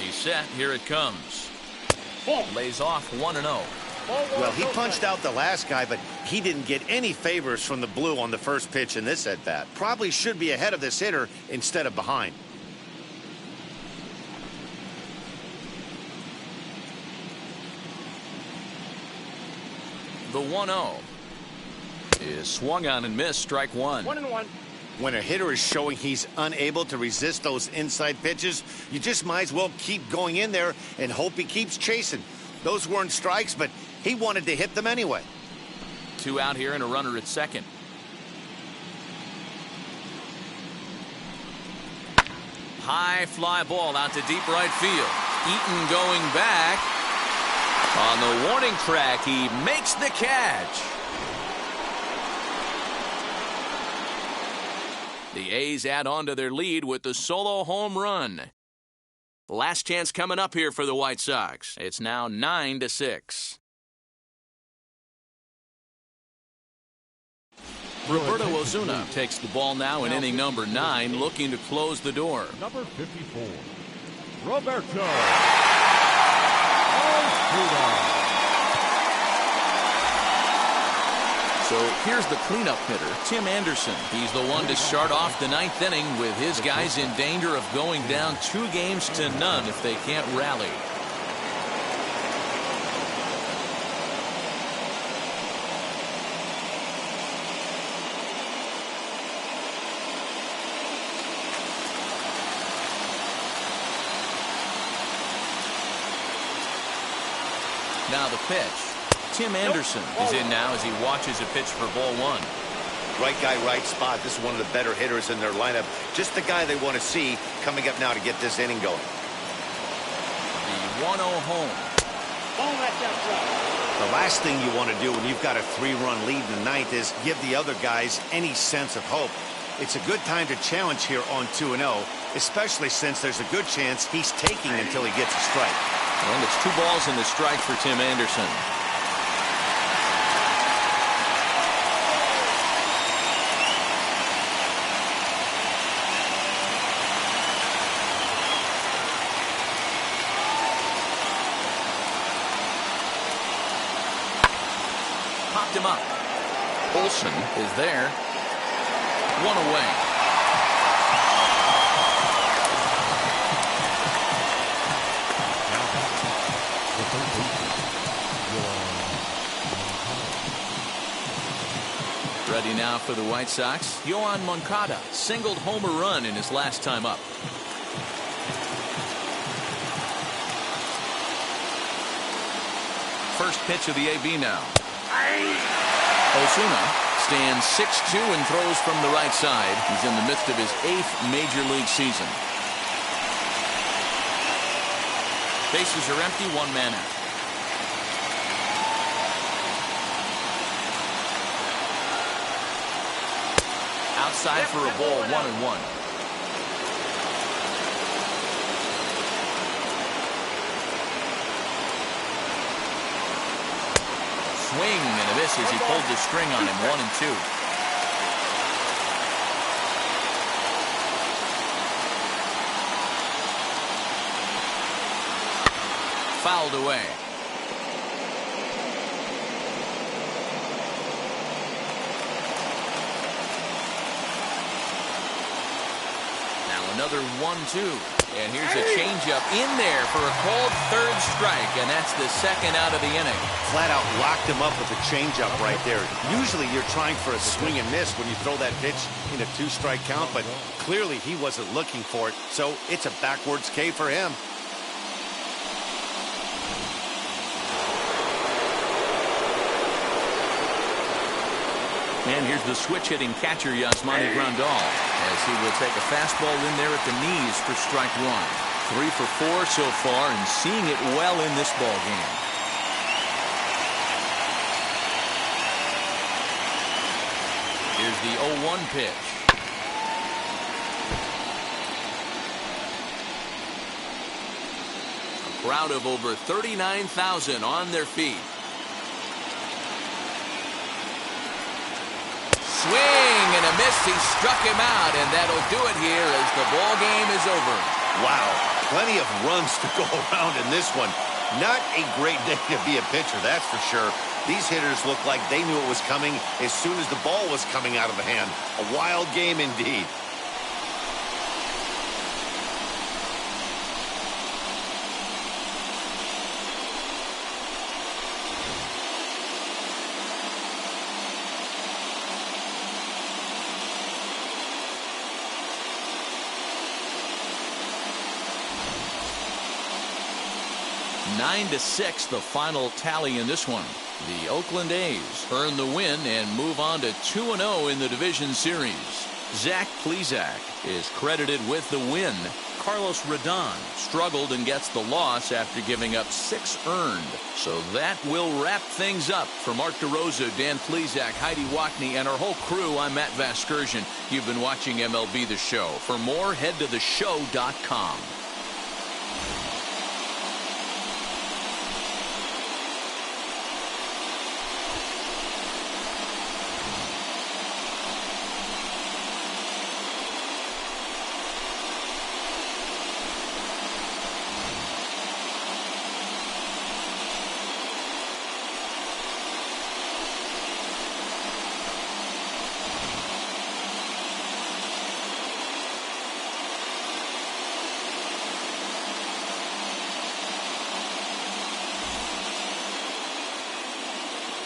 He's set. Here it comes. Lays off 1-0. Well, he punched out the last guy, but he didn't get any favors from the blue on the first pitch in this at-bat. Probably should be ahead of this hitter instead of behind. The 1-0 is swung on and missed. Strike 1. 1-1. When a hitter is showing he's unable to resist those inside pitches, you just might as well keep going in there and hope he keeps chasing. Those weren't strikes, but he wanted to hit them anyway. 2 out here and a runner at second. High fly ball out to deep right field. Eaton going back. On the warning track, he makes the catch. The A's add on to their lead with the solo home run. Last chance coming up here for the White Sox. It's now 9-6. Roberto Osuna takes the ball now in inning number 9, looking to close the door. Number 54, Roberto. So here's the cleanup hitter, Tim Anderson. He's the one to start off the 9th inning with his guys in danger of going down 2-0 if they can't rally. Now the pitch. Tim Anderson is in now as he watches a pitch for ball 1. Right guy, right spot. This is one of the better hitters in their lineup. Just the guy they want to see coming up now to get this inning going. The 1-0 home. The last thing you want to do when you've got a 3-run lead in the 9th is give the other guys any sense of hope. It's a good time to challenge here on 2-0, especially since there's a good chance he's taking until he gets a strike. And it's 2 balls and a strike for Tim Anderson. Popped him up. Olsen is there. 1 away. Ready now for the White Sox. Johan Mankata singled home a run in his last time up. First pitch of the AB now. Osuna stands 6'2" and throws from the right side. He's in the midst of his 8th major league season. Bases are empty, 1 man out. Outside for a ball, 1-1. swing and a miss as he pulled the string on him. 1-2. Fouled away. Another 1-2. And here's a changeup in there for a called third strike, and that's the second out of the inning. Flat out locked him up with a changeup right there. Usually you're trying for a swing and miss when you throw that pitch in a 2-strike count, but clearly he wasn't looking for it, so it's a backwards K for him. And here's the switch-hitting catcher, Yasmani Grandal, as he will take a fastball in there at the knees for strike one. 3 for 4 so far and seeing it well in this ball game. Here's the 0-1 pitch. A crowd of over 39,000 on their feet. Swing and a miss. He struck him out, and that'll do it here as the ball game is over. Wow, plenty of runs to go around in this one. Not a great day to be a pitcher, that's for sure. These hitters look like they knew it was coming as soon as the ball was coming out of the hand. A wild game indeed. Nine to 6, the final tally in this one. The Oakland A's earn the win and move on to 2-0 in the division series. Zach Plesac is credited with the win. Carlos Rodon struggled and gets the loss after giving up 6 earned. So that will wrap things up. For Mark DeRosa, Dan Plesac, Heidi Wackney, and our whole crew, I'm Matt Vasgersian. You've been watching MLB The Show. For more, head to theshow.com.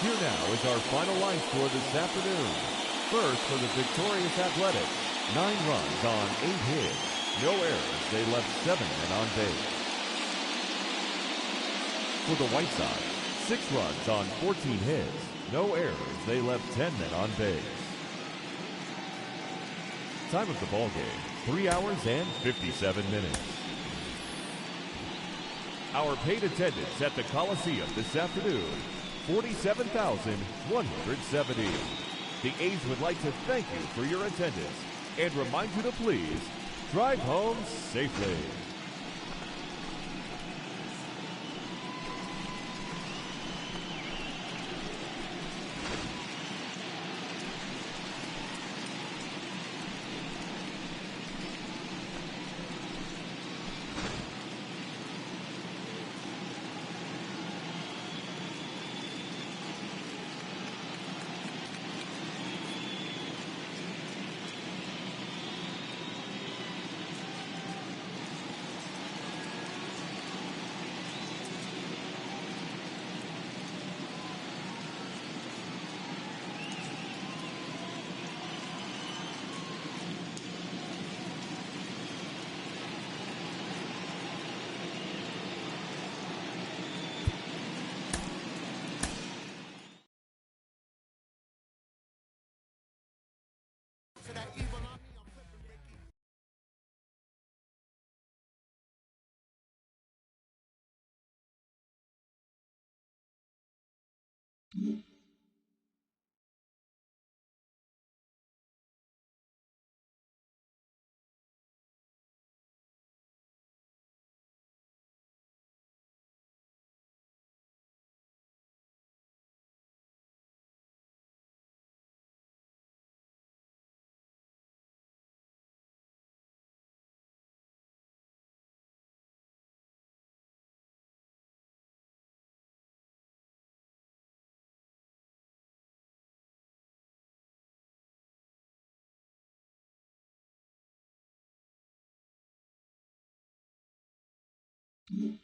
Here now is our final line score this afternoon. First for the victorious Athletics, 9 runs on 8 hits. No errors, they left 7 men on base. For the White Sox, 6 runs on 14 hits. No errors, they left 10 men on base. Time of the ball game, 3 hours and 57 minutes. Our paid attendance at the Coliseum this afternoon, 47,170. The A's would like to thank you for your attendance and remind you to please drive home safely. 1.